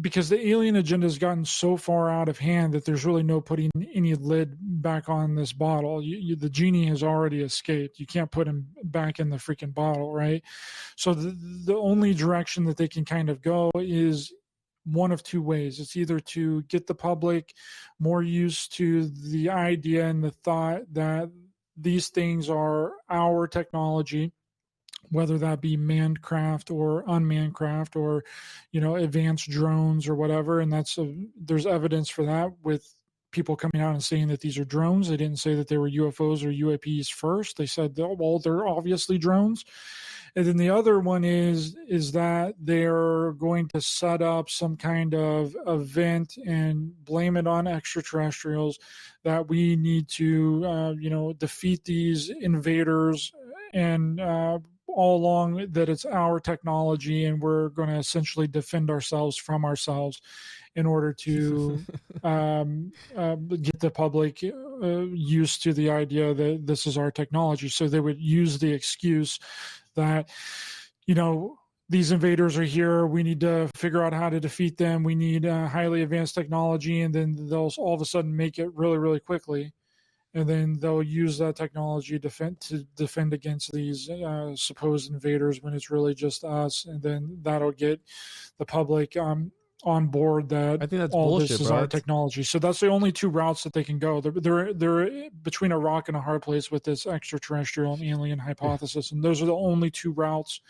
because the alien agenda has gotten so far out of hand that there's really no putting any lid back on this bottle. The genie has already escaped. You can't put him back in the freaking bottle, right? So the only direction that they can kind of go is one of two ways. It's either to get the public more used to the idea and the thought that these things are our technology, whether that be manned craft or unmanned craft, or advanced drones or whatever. And there's evidence for that with people coming out and saying that these are drones. They didn't say that they were UFOs or UAPs first. They said, well, they're obviously drones. And then the other one is that they're going to set up some kind of event and blame it on extraterrestrials, that we need to defeat these invaders, and all along that it's our technology, and we're going to essentially defend ourselves from ourselves in order to get the public used to the idea that this is our technology. So they would use the excuse that, these invaders are here, we need to figure out how to defeat them, we need highly advanced technology, and then they'll all of a sudden make it really, really quickly. And then they'll use that technology to defend against these supposed invaders, when it's really just us. And then that'll get the public on board that
I think that's
all
bullshit,
this is
bro.
our technology. So that's the only two routes that they can go. They're between a rock and a hard place with this extraterrestrial and alien hypothesis. And those are the only two routes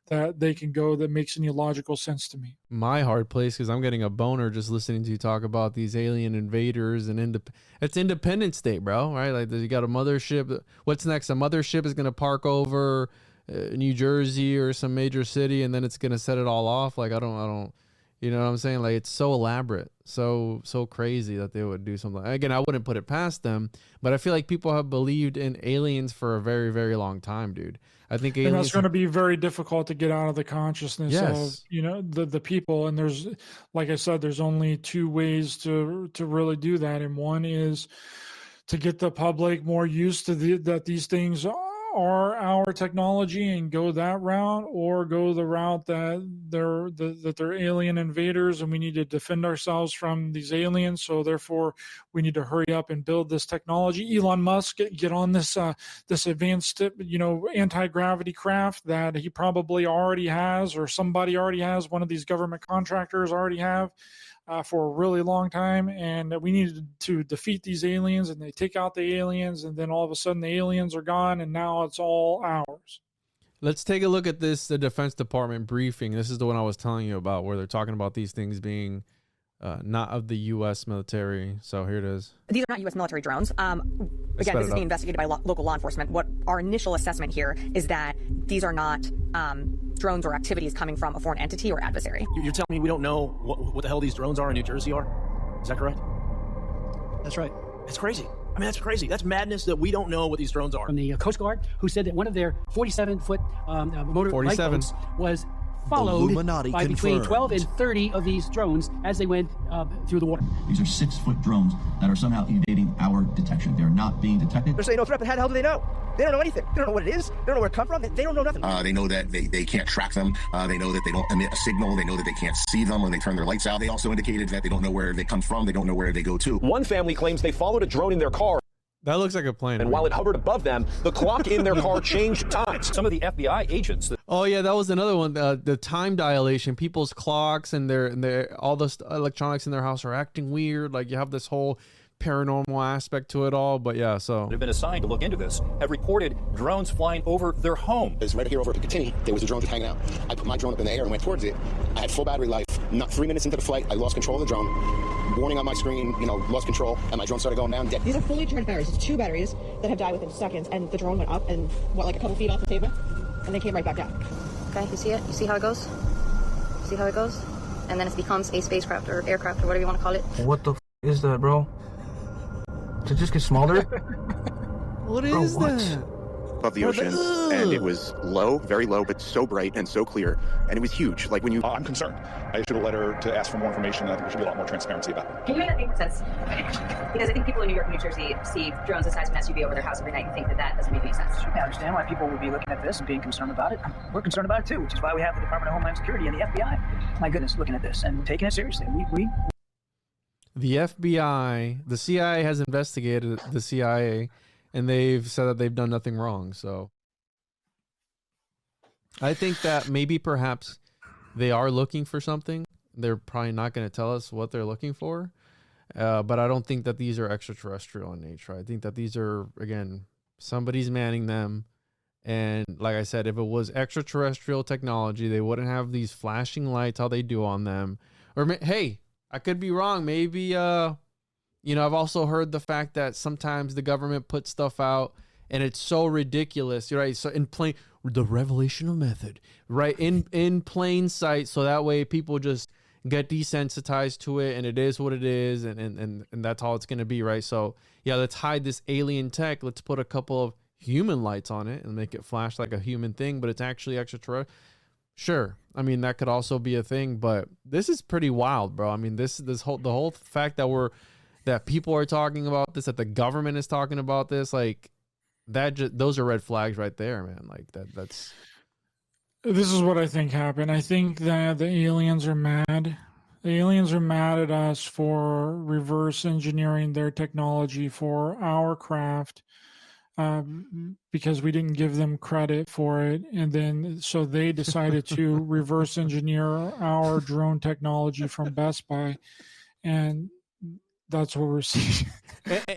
that they can go that makes any logical sense to me.
My hard place, because I'm getting a boner just listening to you talk about these alien invaders, and it's Independence Day, bro, right? Like, you got a mothership. What's next? A mothership is going to park over New Jersey or some major city, and then it's going to set it all off. Like, I don't, you know what I'm saying? Like, it's so elaborate, so crazy that they would do something. Again, I wouldn't put it past them, but I feel like people have believed in aliens for a very, very long time, dude. I think aliens,
and that's going to be very difficult to get out of the consciousness of the people. And there's, like I said, there's only two ways to really do that, and one is to get the public more used to that these things are our technology and go that route, or go the route that they're alien invaders and we need to defend ourselves from these aliens. So therefore we need to hurry up and build this technology. Elon Musk get on this advanced, anti-gravity craft that he probably already has, or somebody already has, one of these government contractors already have. For a really long time, and we needed to defeat these aliens, and they take out the aliens, and then all of a sudden the aliens are gone, and now it's all ours.
Let's take a look at the Defense Department briefing. This is the one I was telling you about, where they're talking about these things being not of the U.S. military. So here it is.
These are not U.S. military drones. Again, this is being investigated by local law enforcement. What our initial assessment here is that these are not drones or activities coming from a foreign entity or adversary.
You're telling me we don't know what the hell these drones are in New Jersey are? Is that correct?
That's right.
It's crazy. I mean, that's crazy. That's madness that we don't know what these drones are.
From the Coast Guard, who said that one of their 47-foot motor
47.
lifeboats was followed
Illuminati
by between
confirmed.
12 and 30 of these drones as they went through the water.
These are 6-foot drones that are somehow evading our detection. They're not being detected.
They're saying no threat, but how the hell do they know? They don't know anything. They don't know what it is. They don't know where it comes from. They don't know nothing.
They know that they can't track them. They know that they don't emit a signal. They know that they can't see them when they turn their lights out. They also indicated that they don't know where they come from. They don't know where they go to.
One family claims they followed a drone in their car.
That looks like a plane.
And while it hovered above them, the clock in their car changed times. Some of the FBI agents.
Oh yeah, that was another one. The time dilation, people's clocks and their all the electronics in their house are acting weird. Like you have this whole paranormal aspect to it all. But yeah, so
Have been assigned to look into this. Have reported drones flying over their home.
It's right here over at Picatinny. There was a drone just hanging out. I put my drone up in the air and went towards it. I had full battery life. Not 3 minutes into the flight, I lost control of the drone. Warning on my screen, lost control, and my drone started going down dead.
These are fully charged batteries. It's 2 batteries that have died within seconds, and the drone went up and, like a couple feet off the table, and then came right back down. Okay, you see it? You see how it goes? See how it goes? And then it becomes a spacecraft or aircraft or whatever you want to call it.
What the is that, bro? Did it just get smaller?
what is that?
Above the ocean, and it was low, very low, but so bright and so clear, and it was huge. Like when you...
I'm concerned. I issued a letter to ask for more information, and I think there should be a lot more transparency about it.
Can you make that make sense? Because I think people in New York and New Jersey see drones the size of an SUV over their house every night and think that doesn't make any sense.
I understand why people would be looking at this and being concerned about it. We're concerned about it too, which is why we have the Department of Homeland Security and the FBI. My goodness, looking at this and we're taking it seriously.
The FBI, the CIA has investigated the CIA, and they've said that they've done nothing wrong. So I think that maybe perhaps they are looking for something. They're probably not going to tell us what they're looking for. But I don't think that these are extraterrestrial in nature. I think that these are, again, somebody's manning them. And like I said, if it was extraterrestrial technology, they wouldn't have these flashing lights how they do on them. Or, hey, I could be wrong. Maybe, I've also heard the fact that sometimes the government puts stuff out and it's so ridiculous, right? So the revelation of method, right? In plain sight. So that way people just get desensitized to it and it is what it is. And that's all it's going to be, right? So yeah, let's hide this alien tech. Let's put a couple of human lights on it and make it flash like a human thing, but it's actually extraterrestrial. Sure. I mean, that could also be a thing, but this is pretty wild, bro. I mean, the whole fact that people are talking about this, that the government is talking about this, like those are red flags right there, man. Like that's.
This is what I think happened. I think that the aliens are mad. The aliens are mad at us for reverse engineering their technology for our craft. Because we didn't give them credit for it. And then, so they decided to reverse engineer our drone technology from Best Buy. And that's what we're seeing.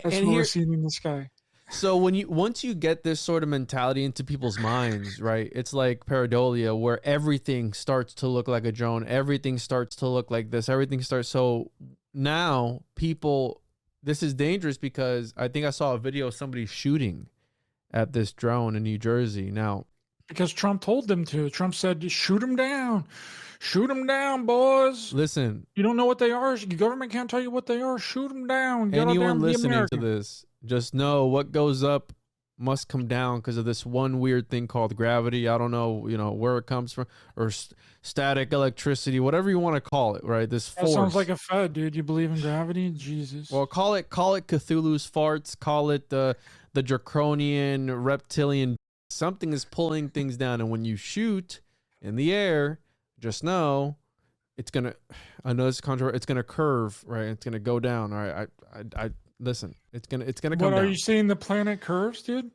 We're seeing in the sky.
So once you get this sort of mentality into people's minds, right? It's like pareidolia, where everything starts to look like a drone. Everything starts to look like this. So now this is dangerous because I think I saw a video of somebody shooting at this drone in New Jersey. Now,
because Trump told them to. Trump said, shoot them down, boys.
Listen,
you don't know what they are. The government can't tell you what they are. Shoot them down.
Anyone listening to this, just know what goes up must come down because of this one weird thing called gravity. I don't know, where it comes from, or static electricity, whatever you want to call it, right? This force.
That sounds like a fed, dude. You believe in gravity? Jesus.
Well, call it Cthulhu's farts. Call it the draconian reptilian. Something is pulling things down, and when you shoot in the air, just know it's gonna. I know it's controversial. It's gonna curve, right? It's gonna go down. All right. I listen. It's gonna come down.
What are you saying? The planet curves, dude?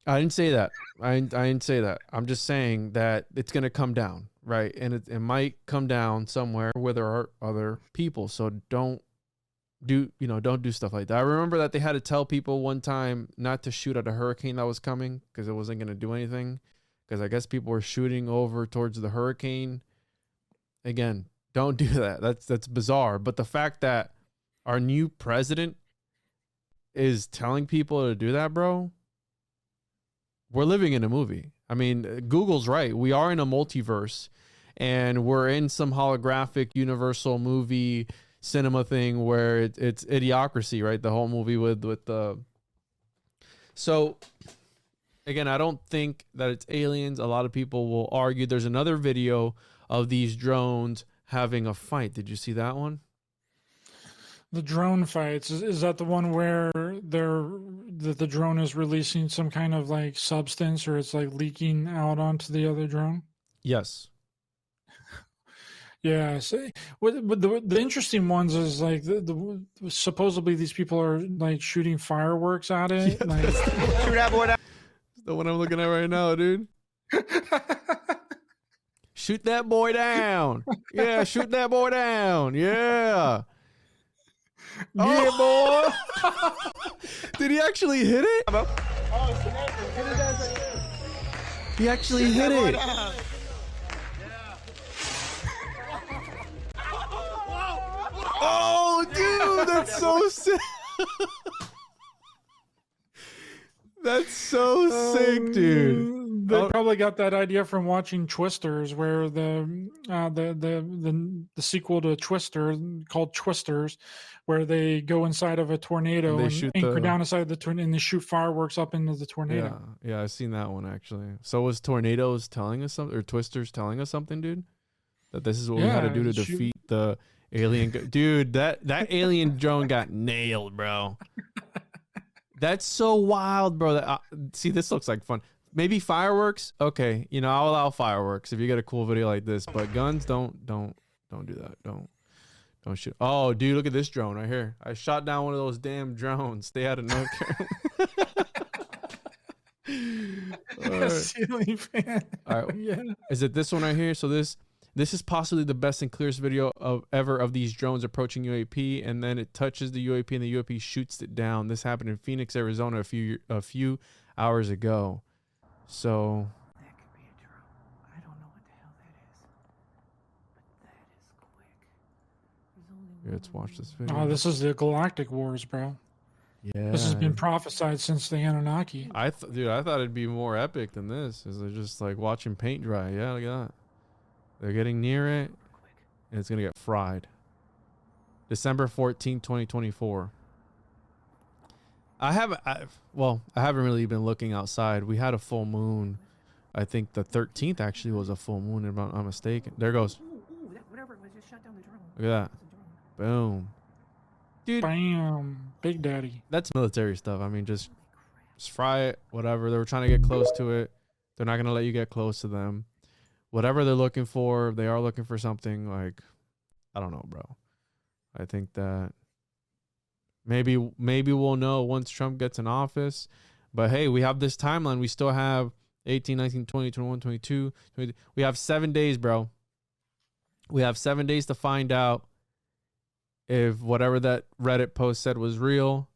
I didn't say that. I didn't say that. I'm just saying that it's gonna come down, right? And it might come down somewhere where there are other people. So don't do stuff like that. I remember that they had to tell people one time not to shoot at a hurricane that was coming because it wasn't gonna do anything. Because I guess people were shooting over towards the hurricane. Again, don't do that. That's bizarre. But the fact that our new president is telling people to do that, bro, we're living in a movie. I mean, Google's right. We are in a multiverse, and we're in some holographic universal movie cinema thing where it's Idiocracy, right? The whole movie with So again, I don't think that it's aliens. A lot of people will argue. There's another video of these drones having a fight. Did you see that one?
The drone fights, is that the one where the drone is releasing some kind of like substance, or it's like leaking out onto the other drone?
Yes.
Yeah. So, the interesting ones is like supposedly these people are like shooting fireworks at it. Yeah, like,
shoot that boy down. The one I'm looking at right now, dude. Shoot that boy down. Yeah, shoot that boy down. Yeah. Yeah, boy. Did he actually hit it? He actually hit it. Oh, dude, that's so sick. That's so sick, dude.
They probably got that idea from watching Twisters, where the sequel to Twister called Twisters, where they go inside of a tornado and anchor down inside of the tornado and they shoot fireworks up into the tornado.
Yeah, I've seen that one actually. So was Tornadoes telling us something, or Twisters telling us something, dude? That this is what we had to do to defeat the alien. Dude, that alien drone got nailed, bro. That's so wild, bro. See, this looks like fun. Maybe fireworks. Okay, I'll allow fireworks if you get a cool video like this. But guns, don't do that. Don't shoot. Oh, dude, look at this drone right here. I shot down one of those damn drones. They had a North Carolina.
Ceiling fan.
All right.
Yeah.
Is it this one right here? So this is possibly the best and clearest video ever of these drones approaching UAP, and then it touches the UAP and the UAP shoots it down. This happened in Phoenix, Arizona a few hours ago. So
that could be a drone. I don't know what the hell that is, but that is quick.
let's watch this video.
Oh, this is the Galactic Wars, bro.
Yeah,
this has been prophesied since the Anunnaki.
Dude, I thought it'd be more epic than this. Is they're just like watching paint dry. Yeah, look at that. They're getting near it, and it's gonna get fried. December 14, 2024. I haven't really been looking outside. We had a full moon. I think the 13th actually was a full moon, if I'm not mistaken. There it goes.
Whatever it was, just shut down the drone.
Look at that. Boom. Dude.
Bam. Big Daddy.
That's military stuff. I mean, just fry it, whatever. They were trying to get close to it. They're not going to let you get close to them. Whatever they're looking for, they are looking for something like, I don't know, bro. I think that maybe we'll know once Trump gets in office. But hey, we have this timeline. We still have 18, 19, 20, 21, 22. 20. We have 7 days, bro. We have 7 days to find out if whatever that Reddit post said was real,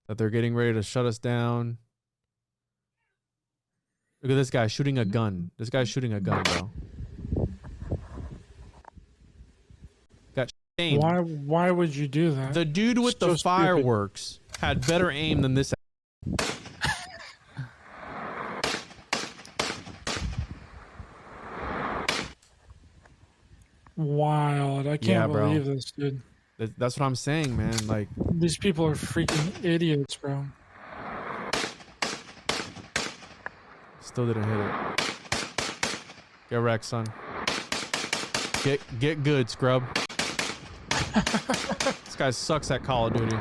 that they're getting ready to shut us down. Look at this guy shooting a gun. This guy's shooting a gun, bro. Got aim.
Why would you do that?
The dude with the fireworks had better aim than this.
Wild. I can't believe this, dude.
That's what I'm saying, man. Like,
these people are freaking idiots, bro.
Still didn't hit it. Get wrecked, son. Get good, scrub. This guy sucks at Call of Duty.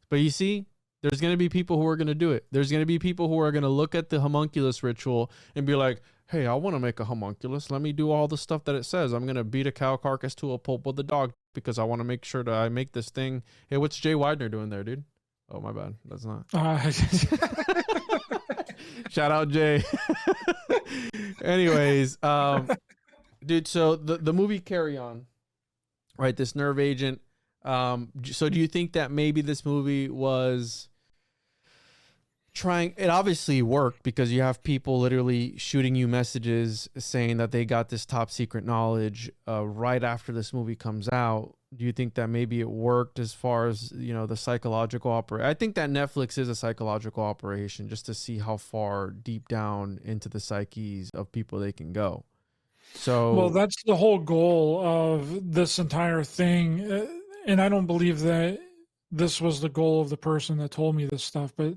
But you see, there's going to be people who are going to do it. There's going to be people who are going to look at the homunculus ritual and be like, hey, I want to make a homunculus. Let me do all the stuff that it says. I'm going to beat a cow carcass to a pulp with a dog because I want to make sure that I make this thing. Hey, what's Jay Widener doing there, dude? Oh, my bad. That's not. Shout out, Jay. Anyways, dude, so the movie Carry On, right? This nerve agent. So do you think that maybe this movie was trying, it obviously worked because you have people literally shooting you messages saying that they got this top secret knowledge right after this movie comes out. Do you think that maybe it worked as far as, the psychological operation? I think that Netflix is a psychological operation just to see how far deep down into the psyches of people they can go. So,
well, that's the whole goal of this entire thing. and I don't believe that this was the goal of the person that told me this stuff, but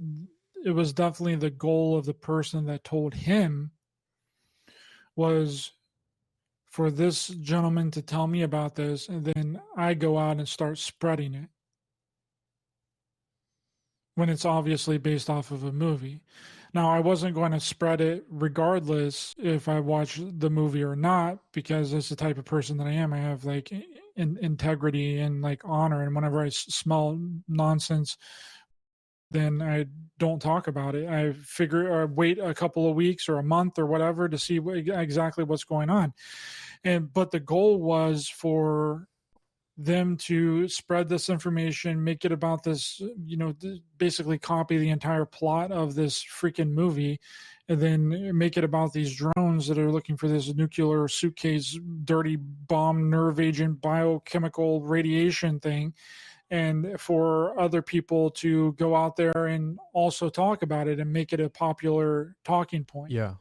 it was definitely the goal of the person that told him, was for this gentleman to tell me about this, and then I go out and start spreading it when it's obviously based off of a movie. Now, I wasn't going to spread it regardless if I watched the movie or not, because that's the type of person that I am. I have like integrity and like honor, and whenever I smell nonsense, then I don't talk about it. I figure or wait a couple of weeks or a month or whatever to see exactly what's going on. But the goal was for them to spread this information, make it about this, basically copy the entire plot of this freaking movie, and then make it about these drones that are looking for this nuclear suitcase, dirty bomb, nerve agent, biochemical radiation thing, and for other people to go out there and also talk about it and make it a popular talking point.
Yeah.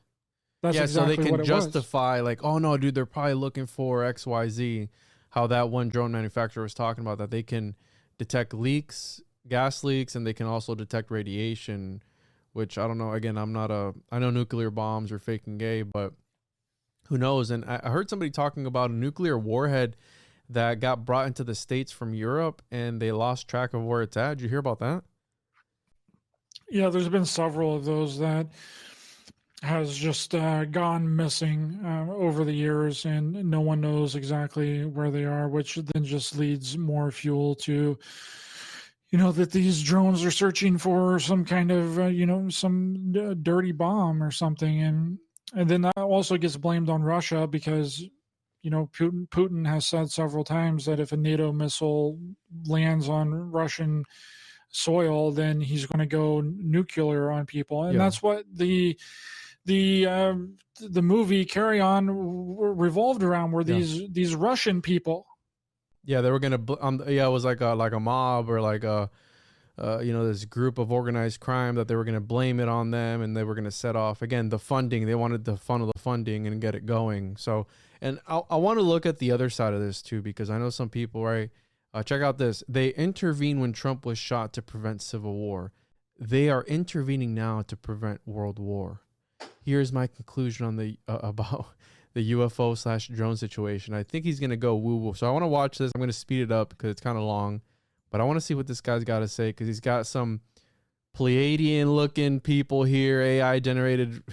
That's exactly
so they
what
can
it was.
justify like, oh no, dude, they're probably looking for XYZ. How that one drone manufacturer was talking about, that they can detect leaks, gas leaks, and they can also detect radiation, which I don't know. Again, I know nuclear bombs are fake and gay, but who knows? And I heard somebody talking about a nuclear warhead that got brought into the States from Europe, and they lost track of where it's at. Did you hear about that?
Yeah, there's been several of those that has just gone missing over the years, and no one knows exactly where they are, which then just leads more fuel to, that these drones are searching for some kind of, some dirty bomb or something. And then that also gets blamed on Russia because, Putin has said several times that if a NATO missile lands on Russian soil, then he's going to go nuclear on people. And that's what the movie Carry On revolved around, were these Russian people.
Yeah, they were gonna. It was like a mob or like this group of organized crime that they were gonna blame it on them, and they were gonna set off again the funding. They wanted to funnel the funding and get it going. So, and I want to look at the other side of this too, because I know some people, right? Check out this. They intervened when Trump was shot to prevent civil war. They are intervening now to prevent world war. Here's my conclusion on the about the UFO/drone situation. I think he's gonna go woo woo. So I want to watch this. I'm gonna speed it up because it's kind of long, but I want to see what this guy's got to say, because he's got some Pleiadian looking people here, AI generated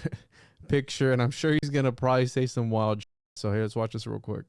picture, and I'm sure he's gonna probably say some wild shit. So here, let's watch this real quick.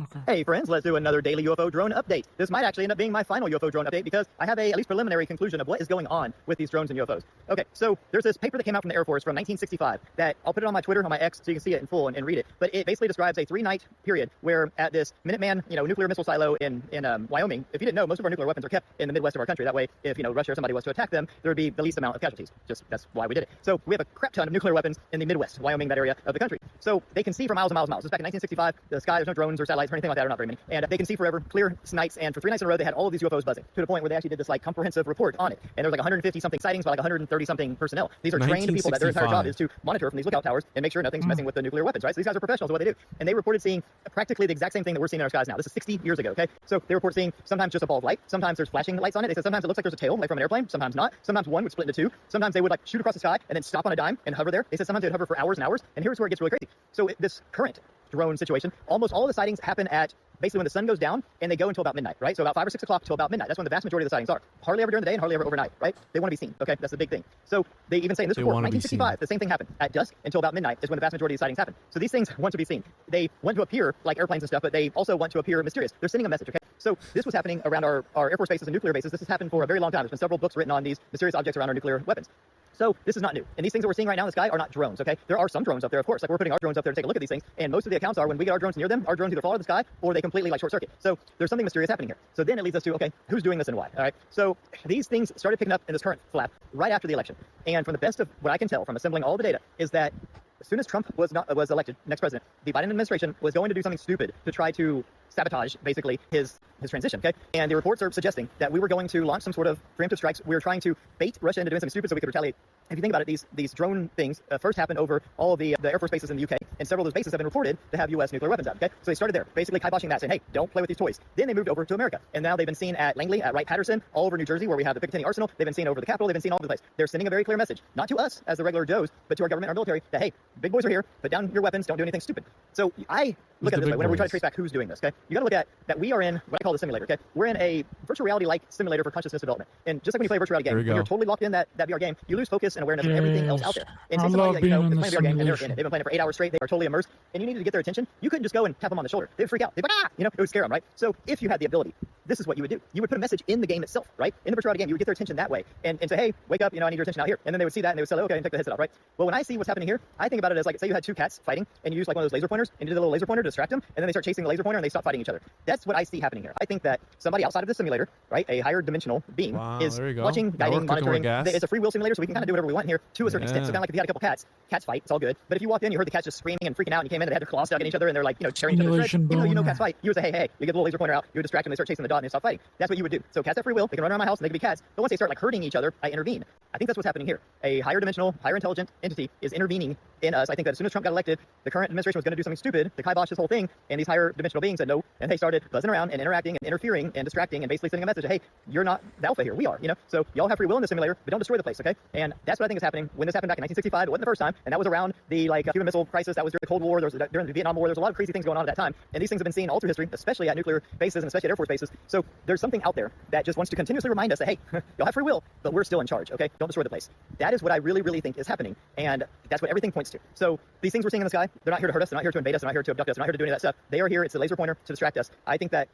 Okay.
Hey friends, let's do another daily UFO drone update. This might actually end up being my final UFO drone update because I have at least preliminary conclusion of what is going on with these drones and UFOs. Okay, so there's this paper that came out from the Air Force from 1965 that I'll put it on my Twitter, on my X, so you can see it in full and read it. But it basically describes a 3-night period where at this Minuteman, nuclear missile silo in Wyoming. If you didn't know, most of our nuclear weapons are kept in the Midwest of our country. That way, if Russia or somebody was to attack them, there would be the least amount of casualties. Just that's why we did it. So we have a crap ton of nuclear weapons in the Midwest, Wyoming, that area of the country. So they can see for miles and miles and miles. This is back in 1965. The sky, there's no drones or satellites or anything like that, or not very many. And they can see forever, clear nights, and for 3 nights in a row, they had all of these UFOs buzzing, to the point where they actually did this comprehensive report on it. And there was 150-something sightings by 130-something personnel. These are trained people that their entire job is to monitor from these lookout towers and make sure nothing's messing with the nuclear weapons, right? So these guys are professionals at what they do. And they reported seeing practically the exact same thing that we're seeing in our skies now. This is 60 years ago, okay? So they report seeing sometimes just a ball of light, sometimes there's flashing lights on it. They said sometimes it looks like there's a tail, like from an airplane, sometimes not. Sometimes one would split into two. Sometimes they would shoot across the sky and then stop on a dime and hover there. They said sometimes they would hover for hours and hours. And here's where it gets really crazy. So this current drone situation, almost all of the sightings happen at basically when the sun goes down, and they go until about midnight, right? So about 5 or 6 o'clock till about midnight. That's when the vast majority of the sightings are. Hardly ever during the day and hardly ever overnight, right? They want to be seen, okay? That's the big thing. So they even say in this report, 1965, the same thing happened. At dusk until about midnight is when the vast majority of the sightings happen. So these things want to be seen. They want to appear like airplanes and stuff, but they also want to appear mysterious. They're sending a message, okay? So this was happening around our Air Force bases and nuclear bases. This has happened for a very long time. There's been several books written on these mysterious objects around our nuclear weapons. So this is not new. And these things that we're seeing right now in the sky are not drones, okay? There are some drones up there, of course. We're putting our drones up there to take a look at these things. And most of the accounts are when we get our drones near them, our drones either fall out of the sky or they completely short circuit. So there's something mysterious happening here. So then it leads us to, okay, who's doing this and why? All right. So these things started picking up in this current flap right after the election. And from the best of what I can tell from assembling all the data is that as soon as Trump was elected next president, the Biden administration was going to do something stupid to try to sabotage basically his transition, okay? And the reports are suggesting that we were going to launch some sort of preemptive strikes. We were trying to bait Russia into doing something stupid so we could retaliate if you think about it, these drone things first happened over all of the Air Force bases in the UK, and several of those bases have been reported to have U.S. nuclear weapons out. Okay, so they started there, basically kiboshing that, saying, "Hey, don't play with these toys." Then they moved over to America, and now they've been seen at Langley, at Wright-Patterson, all over New Jersey, where we have the Picatinny Arsenal. They've been seen over the Capitol. They've been seen all over the place. They're sending a very clear message, not to us as the regular Joes, but to our government, our military, that hey, big boys are here. Put down your weapons. Don't do anything stupid. So I look at it this way. Whenever we try to trace back who's doing this, okay, you got to look at that we are in what I call the simulator. Okay, we're in a virtual reality-like simulator for consciousness development. And just like when you play a virtual reality game, when you're totally locked in that VR game, you lose focus and awareness of everything else out there. And
I
say
love
somebody that,
being in
is
the
playing a VR game and they're in
simulation.
it. They've been playing it for 8 hours straight. They are totally immersed, and you needed to get their attention. You couldn't just go and tap them on the shoulder. They'd freak out. They'd be like, ah, it would scare them, right? So if you had the ability, this is what you would do. You would put a message in the game itself, right? In the virtual reality game, you would get their attention that way and say, hey, wake up, I need your attention out here. And then they would see that and they would say, okay, and take the headset off, right? Well, when I see what's happening here, I think about it as like, say you had two cats fighting and you use like one of those laser pointers and you did a little laser pointer to distract them, and then they start chasing the laser pointer and they stop fighting each other. That's what I see happening here. I think that somebody outside of the simulator, right, a higher dimensional being, is watching, guiding, monitoring. It's a free will simulator, so we can kind of do whatever we want here to a certain extent. So kind of like if you had a couple cats fight, it's all good. But if you walked in, you heard the cats just screaming and freaking out, and you came in, and they had their claws stuck in each other, and they're like, tearing each other's threads. You know cats fight. You would say, hey, you get the little laser pointer out, you would distract them, they start chasing the dot, and they stop fighting. That's what you would do. So cats have free will. They can run around my house, and they can be cats. But once they start like hurting each other, I intervene. I think that's what's happening here. A higher dimensional, higher intelligent entity is intervening in us. I think that as soon as Trump got elected, the current administration was going to do something stupid to kibosh this whole thing, and these higher dimensional beings said no, and they started buzzing around and interacting and interfering and distracting and basically sending a message, hey, you're not the alpha here, we are, So y'all have free will in the simulator, but don't destroy the place, okay? And that's what I think is happening. When this happened back in 1965, it wasn't the first time, and that was around the Cuban Missile Crisis. That was during the Cold War. There was during the Vietnam War. There's a lot of crazy things going on at that time, and these things have been seen all through history, especially at nuclear bases and especially at Air Force bases. So there's something out there that just wants to continuously remind us that hey, y'all have free will, but we're still in charge, okay? Don't destroy the place. That is what I really, really think is happening, and that's what everything points to. So these things we're seeing in the sky, they're not here to hurt us. They're not here to invade us. They're not here to abduct us. They're not here to do any of that stuff. They are here. It's a laser pointer to distract us. I think that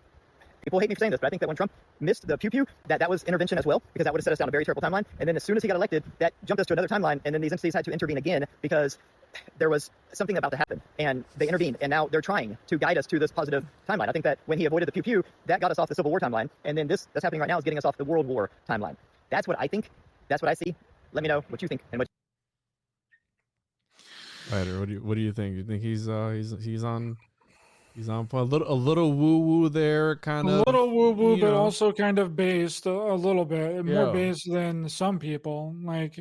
people hate me for saying this, but I think that when Trump missed the pew-pew, that was intervention as well, because that would have set us down a very terrible timeline. And then as soon as he got elected, that jumped us to another timeline, and then these entities had to intervene again because there was something about to happen, and they intervened, and now they're trying to guide us to this positive timeline. I think that when he avoided the pew-pew, that got us off the Civil War timeline, and then this that's happening right now is getting us off the World War timeline. That's what I think. That's what I see. Let me know what you think and what.
Ryder, what do you think? You think he's on a little woo woo there, kind of
a little woo woo, but also kind of based a little bit more based than some people. Like,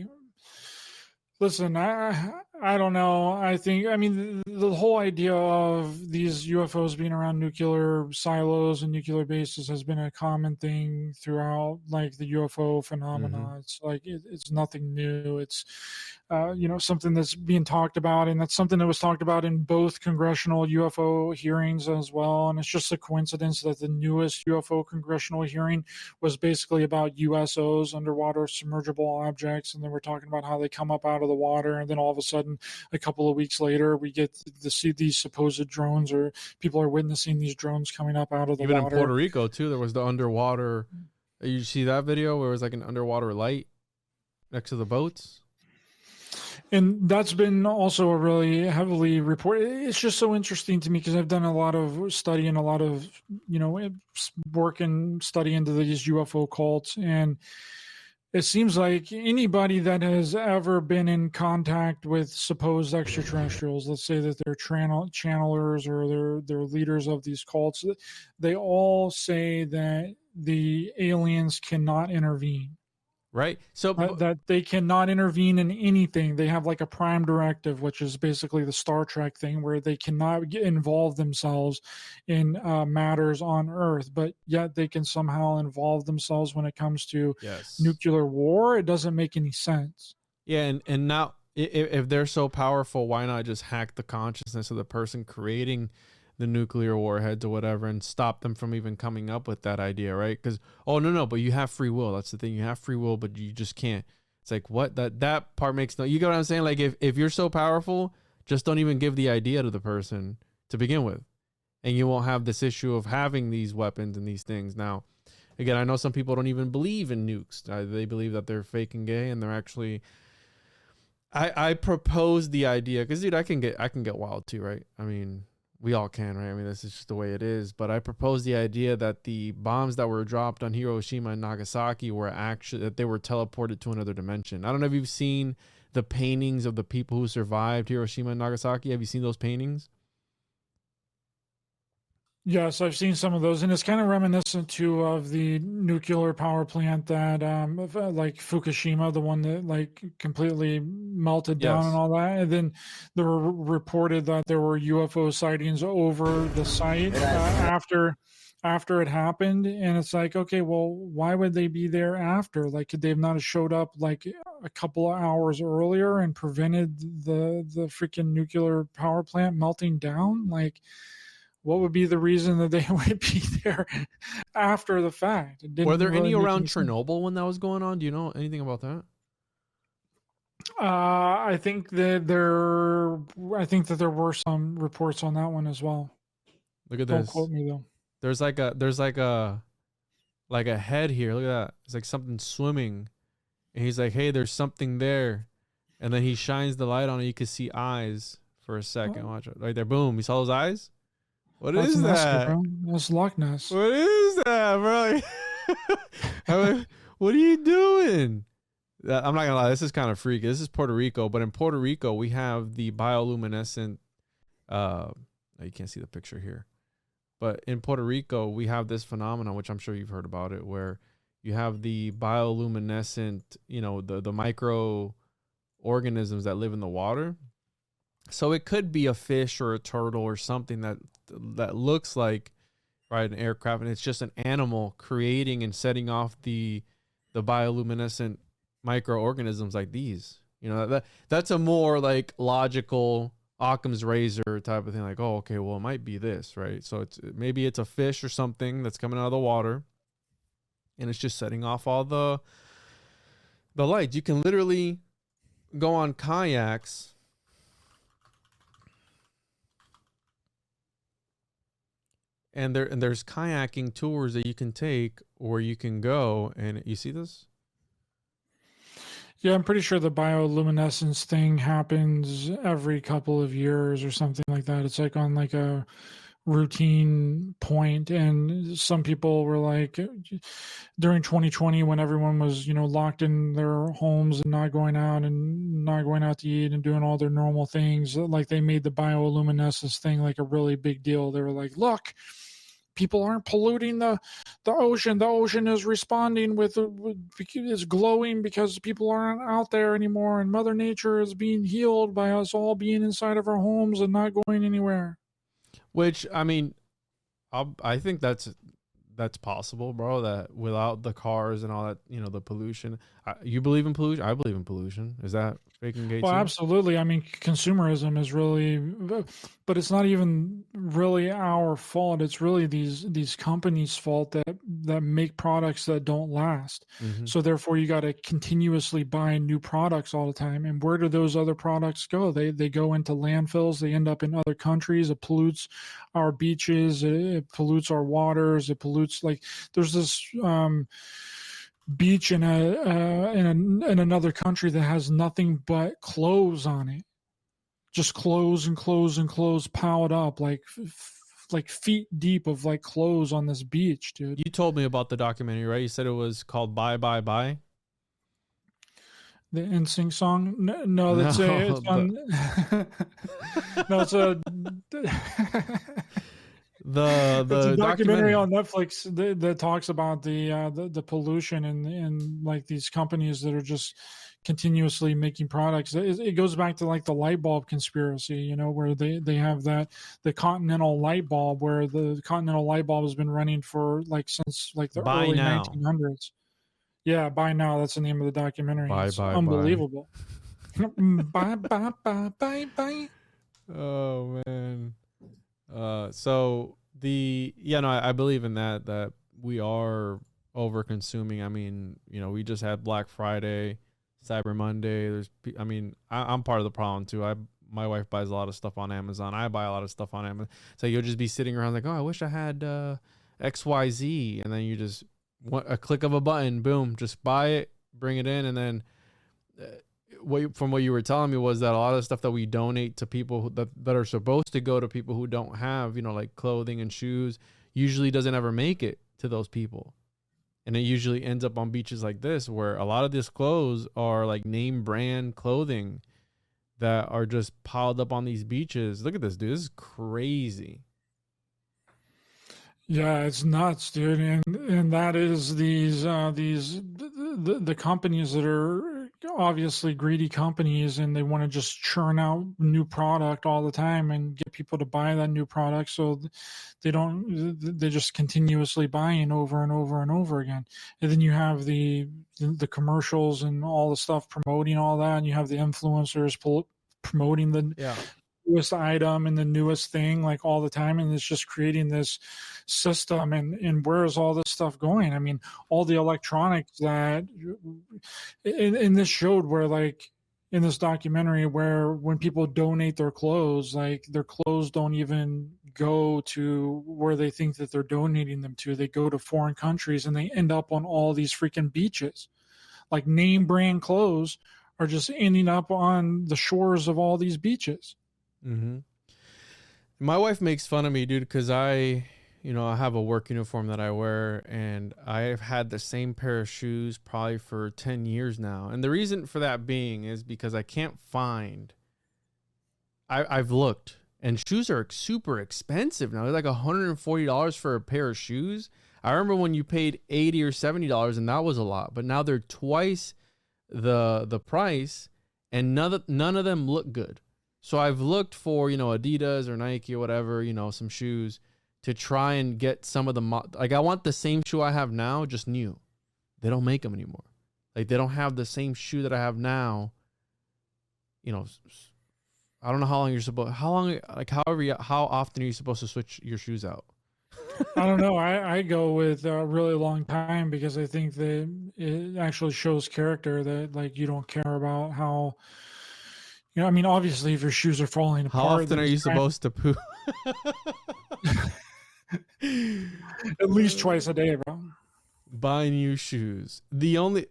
listen, I don't know. I mean, the whole idea of these UFOs being around nuclear silos and nuclear bases has been a common thing throughout, like, the UFO phenomena. Mm-hmm. It's like it's nothing new. It's something that's being talked about, and that's something that was talked about in both congressional UFO hearings as well. And it's just a coincidence that the newest UFO congressional hearing was basically about USOs, underwater submergible objects, and then we're talking about how they come up out of the water, and then all of a sudden, a couple of weeks later, we get to see these supposed drones, or people are witnessing these drones coming up out of the water.
Even in Puerto Rico too, there was the underwater. You see that video where it was like an underwater light next to the boats?
And that's been also a really heavily reported. It's just so interesting to me because I've done a lot of study and a lot of, work and study into these UFO cults. And it seems like anybody that has ever been in contact with supposed extraterrestrials, let's say that they're channelers or they're leaders of these cults, they all say that the aliens cannot intervene.
Right. So
that they cannot intervene in anything. They have like a prime directive, which is basically the Star Trek thing, where they cannot involve themselves in matters on Earth, but yet they can somehow involve themselves when it comes to nuclear war. It doesn't make any sense.
Yeah, and now if they're so powerful, why not just hack the consciousness of the person creating the nuclear warheads or whatever and stop them from even coming up with that idea, right? Because, but you have free will. That's the thing. You have free will, but you just can't. It's like, what? That part makes no... You get what I'm saying? Like, if you're so powerful, just don't even give the idea to the person to begin with. And you won't have this issue of having these weapons and these things. Now, again, I know some people don't even believe in nukes. They believe that they're fake and gay, and they're actually... I propose the idea, because, dude, I can get wild too, right? I mean... We all can, right? I mean, this is just the way it is. But I propose the idea that the bombs that were dropped on Hiroshima and Nagasaki were actually, that they were teleported to another dimension. I don't know if you've seen the paintings of the people who survived Hiroshima and Nagasaki. Have you seen those paintings?
Yes, I've seen some of those, and it's kind of reminiscent too of the nuclear power plant that, like Fukushima, the one that like completely melted down and
Yes.
all that. And then there were reported that there were UFO sightings over the site after it happened, and it's like, okay, well, why would they be there after? Like, could they have not have showed up like a couple of hours earlier and prevented the freaking nuclear power plant melting down? Like, what would be the reason that they would be there after the fact? It didn't
Were there
really
any
make
around
sense.
Chernobyl when that was going on? Do you know anything about that?
I think that there were some reports on that one as well.
Look at
Don't
this.
quote me though.
There's like a head here. Look at that. It's like something swimming. And he's like, hey, there's something there. And then he shines the light on it. You can see eyes for a second. Watch it. Right there. Boom. You saw those eyes? What
That's
is
Nesca,
that?
bro. That's Loch Ness.
What is that, bro? What are you doing? I'm not gonna lie, this is kind of freaky. This is Puerto Rico, but in Puerto Rico we have the bioluminescent. You can't see the picture here, but in Puerto Rico we have this phenomenon, which I'm sure you've heard about it, where you have the bioluminescent, the micro organisms that live in the water. So it could be a fish or a turtle or something that looks like, right, an aircraft, and it's just an animal creating and setting off the bioluminescent microorganisms like these. That's a more like logical Occam's razor type of thing. Like, oh, okay, well, it might be this, right? So maybe it's a fish or something that's coming out of the water, and it's just setting off all the lights. You can literally go on kayaks. And there's kayaking tours that you can take, or you can go, and you see this?
Yeah, I'm pretty sure the bioluminescence thing happens every couple of years or something like that. It's like on like a routine point, and some people were like, during 2020 when everyone was locked in their homes and not going out to eat and doing all their normal things, like they made the bioluminescence thing like a really big deal. They were like, look, people aren't polluting the ocean. The ocean is responding is glowing because people aren't out there anymore, and Mother Nature is being healed by us all being inside of our homes and not going anywhere.
Which, I mean, I think that's possible, bro. That without the cars and all that, the pollution. You believe in pollution? I believe in pollution. Is that faking gay?
Well, absolutely. I mean, consumerism is really, but it's not even really our fault. It's really these companies' fault that make products that don't last.
Mm-hmm.
So therefore, you got to continuously buy new products all the time. And where do those other products go? They go into landfills. They end up in other countries. It pollutes our beaches. It pollutes our waters. It pollutes, like, there's this beach in another country that has nothing but clothes on it, just clothes and clothes and clothes piled up like feet deep of like clothes on this beach, dude.
You told me about the documentary, right? You said it was called Bye Bye Bye.
The NSYNC song? No, that's it's on. No, it's a.
The
documentary on Netflix that talks about the pollution and like these companies that are just continuously making products. It goes back to like the light bulb conspiracy, where they have the Continental light bulb, where the Continental light bulb has been running for like since like the early 1900s. Yeah, By Now, that's the name of the documentary. It's unbelievable. Bye bye bye bye bye.
Oh man. So I believe in that we are over consuming. I mean, we just had Black Friday, Cyber Monday. I'm part of the problem too. My wife buys a lot of stuff on Amazon. I buy a lot of stuff on Amazon. So you'll just be sitting around like, oh, I wish I had XYZ, and then you just a click of a button, boom, just buy it, bring it in, and then. From what you were telling me was that a lot of stuff that we donate to people that are supposed to go to people who don't have, like clothing and shoes, usually doesn't ever make it to those people. And it usually ends up on beaches like this, where a lot of these clothes are like name brand clothing that are just piled up on these beaches. Look at this, dude. This is crazy.
Yeah, it's nuts, dude, and that is the companies that are obviously greedy companies, and they want to just churn out new product all the time and get people to buy that new product, so they just continuously buying over and over and over again. And then you have the commercials and all the stuff promoting all that, and you have the influencers promoting the newest item and the newest thing like all the time, and it's just creating this system. And where is all this stuff going? I mean, all the electronics that in this showed where, like, in this documentary, where when people donate their clothes, like their clothes don't even go to where they think that they're donating them to. They go to foreign countries and they end up on all these freaking beaches. Like, name brand clothes are just ending up on the shores of all these beaches.
Mm-hmm. My wife makes fun of me, dude, because I have a work uniform that I wear, and I've had the same pair of shoes probably for 10 years now. And the reason for that being is because I can't find. I've looked, and shoes are super expensive now. They're like $140 for a pair of shoes. I remember when you paid $80 or $70, and that was a lot. But now they're twice the price, and none of them look good. So I've looked for, Adidas or Nike or whatever, some shoes to try and get some of the, like, I want the same shoe I have now, just new. They don't make them anymore. Like, they don't have the same shoe that I have now. I don't know how often are you supposed to switch your shoes out?
I don't know. I go with a really long time because I think that it actually shows character that, like, you don't care about how, I mean, obviously, if your shoes are falling apart.
How often are you supposed to poop?
At least twice a day, bro.
Buy new shoes. Every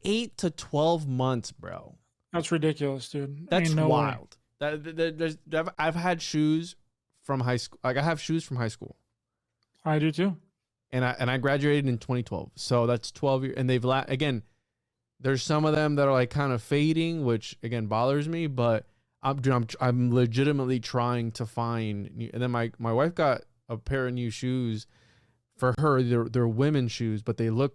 8 to 12 months, bro.
That's ridiculous, dude.
That's wild. I've had shoes from high school. Like, I have shoes from high school.
I do too.
And I graduated in 2012. So that's 12 years. And again, there's some of them that are like kind of fading, which again bothers me, but I'm legitimately trying to find new. And then my wife got a pair of new shoes for her. They're women's shoes, but they look,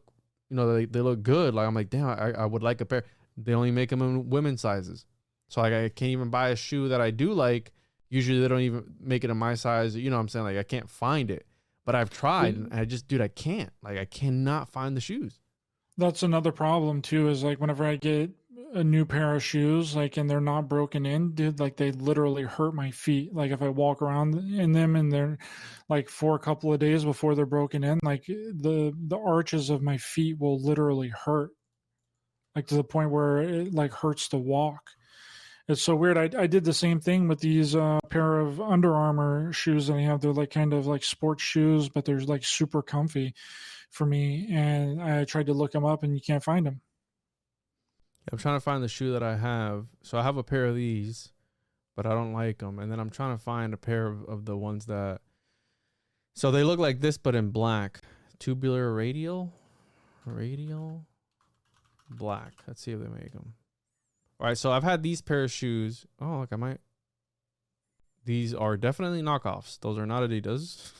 they look good. Like, I'm like, damn, I would like a pair. They only make them in women's sizes. So like, I can't even buy a shoe that I do like. Usually they don't even make it in my size. You know what I'm saying? Like, I can't find it, but I've tried, and I can't. Like, I cannot find the shoes.
That's another problem too, is like whenever I get a new pair of shoes, like, and they're not broken in, dude, like, they literally hurt my feet. Like, if I walk around in them and they're like for a couple of days before they're broken in, like the arches of my feet will literally hurt, like to the point where it like hurts to walk. It's so weird. I did the same thing with these pair of Under Armour shoes that I have. They're like kind of like sports shoes, but they're like super comfy for me. And I tried to look them up, and you can't find them.
I'm trying to find the shoe that I have. So I have a pair of these, but I don't like them. And then I'm trying to find a pair of the ones that. So they look like this, but in black. Tubular radial black. Let's see if they make them. All right, so I've had these pair of shoes. Oh, look, these are definitely knockoffs. Those are not Adidas.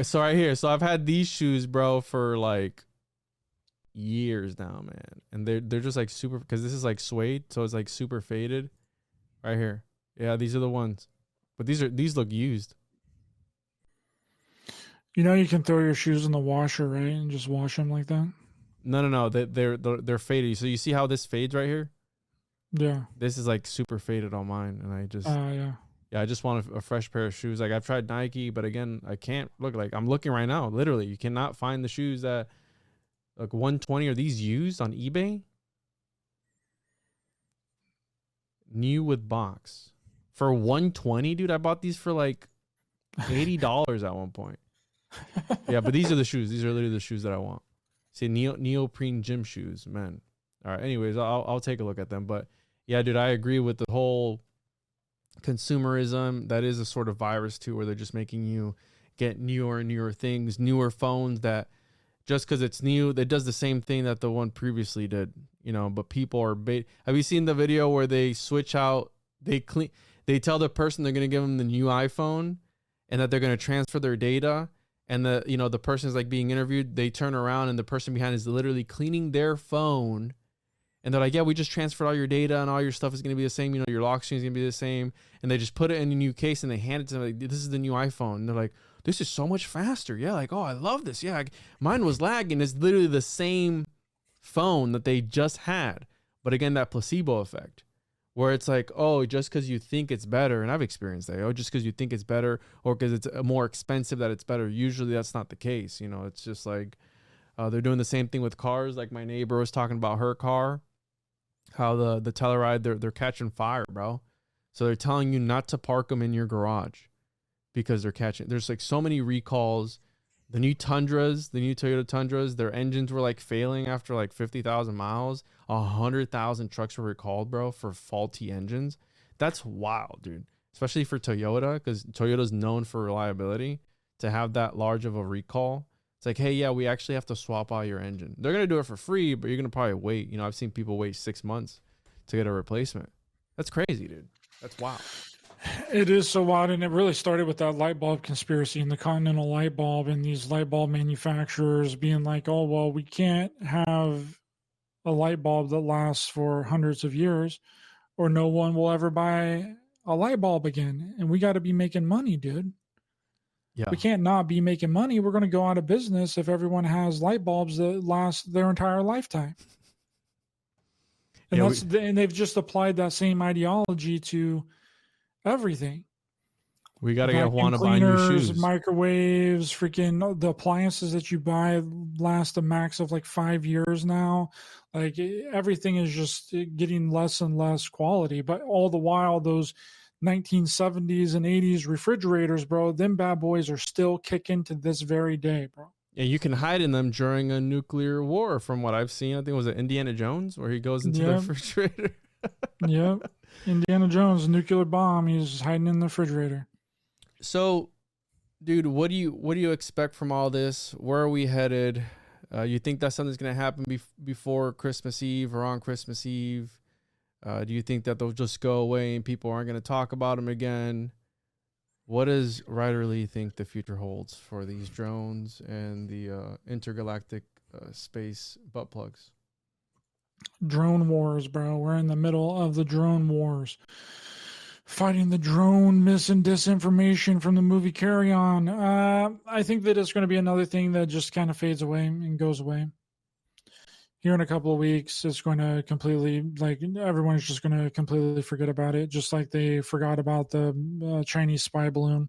So right here. So I've had these shoes, bro, for like years now, man. And they're just like super, because this is like suede, so it's like super faded. Right here. Yeah, these are the ones. But these look used.
You can throw your shoes in the washer, right? And just wash them like that?
No. They're faded. So you see how this fades right here?
Yeah.
This is like super faded on mine, and I just I just want a fresh pair of shoes. Like, I've tried Nike, but again, I can't look. Like, I'm looking right now. Literally, you cannot find the shoes that like 120. Are these used on eBay? New with box for 120, dude. I bought these for like $80 at one point. Yeah, but these are the shoes. These are literally the shoes that I want. See, neoprene gym shoes, man. All right. Anyways, I'll take a look at them. But yeah, dude, I agree with the whole consumerism. That is a sort of virus too, where they're just making you get newer and newer things, newer phones that just because it's new, it does the same thing that the one previously did, But people are have you seen the video where they switch out? They They tell the person they're going to give them the new iPhone and that they're going to transfer their data. And the person is like being interviewed. They turn around and the person behind is literally cleaning their phone. And they're like, yeah, we just transferred all your data and all your stuff is going to be the same. Your lock screen is going to be the same. And they just put it in a new case and they hand it to them. Like, this is the new iPhone. And they're like, this is so much faster. Yeah. Like, oh, I love this. Yeah. Mine was lagging. It's literally the same phone that they just had. But again, that placebo effect where it's like, oh, just because you think it's better. And I've experienced that. Oh, just because you think it's better or because it's more expensive that it's better. Usually that's not the case. It's just like they're doing the same thing with cars. Like my neighbor was talking about her car. How the Telluride, they're catching fire, bro. So they're telling you not to park them in your garage because they're catching. There's like so many recalls. The new Toyota Tundras, their engines were like failing after like 50,000 miles. 100,000 trucks were recalled, bro, for faulty engines. That's wild, dude. Especially for Toyota, because Toyota's known for reliability. To have that large of a recall, it's like, hey, yeah, we actually have to swap out your engine. They're going to do it for free, but you're going to probably wait. I've seen people wait 6 months to get a replacement. That's crazy, dude. That's wild.
It is so wild, and it really started with that light bulb conspiracy and the Continental light bulb and these light bulb manufacturers being like, oh, well, we can't have a light bulb that lasts for hundreds of years or no one will ever buy a light bulb again. And we got to be making money, dude.
Yeah.
We can't not be making money. We're going to go out of business if everyone has light bulbs that last their entire lifetime. And and they've just applied that same ideology to everything.
We got to get Juan to buy new shoes.
Microwaves, freaking the appliances that you buy last a max of like 5 years now. Like everything is just getting less and less quality. But all the while, those 1970s and 80s refrigerators, bro, them bad boys are still kicking to this very day, bro.
Yeah, you can hide in them during a nuclear war, from what I've seen. I think it was Indiana Jones where he goes into the refrigerator.
Yep. Indiana Jones, nuclear bomb, he's hiding in the refrigerator.
So, dude, what do you expect from all this? Where are we headed? You think that something's going to happen before Christmas Eve or on Christmas Eve? Do you think that they'll just go away and people aren't going to talk about them again? What does Ryder Lee think the future holds for these drones and the intergalactic space butt plugs?
Drone wars, bro. We're in the middle of the drone wars. Fighting the drone mis and disinformation from the movie Carry On. I think that it's going to be another thing that just kind of fades away and goes away. Here in a couple of weeks, it's going to completely, like, everyone's just going to completely forget about it, just like they forgot about the Chinese spy balloon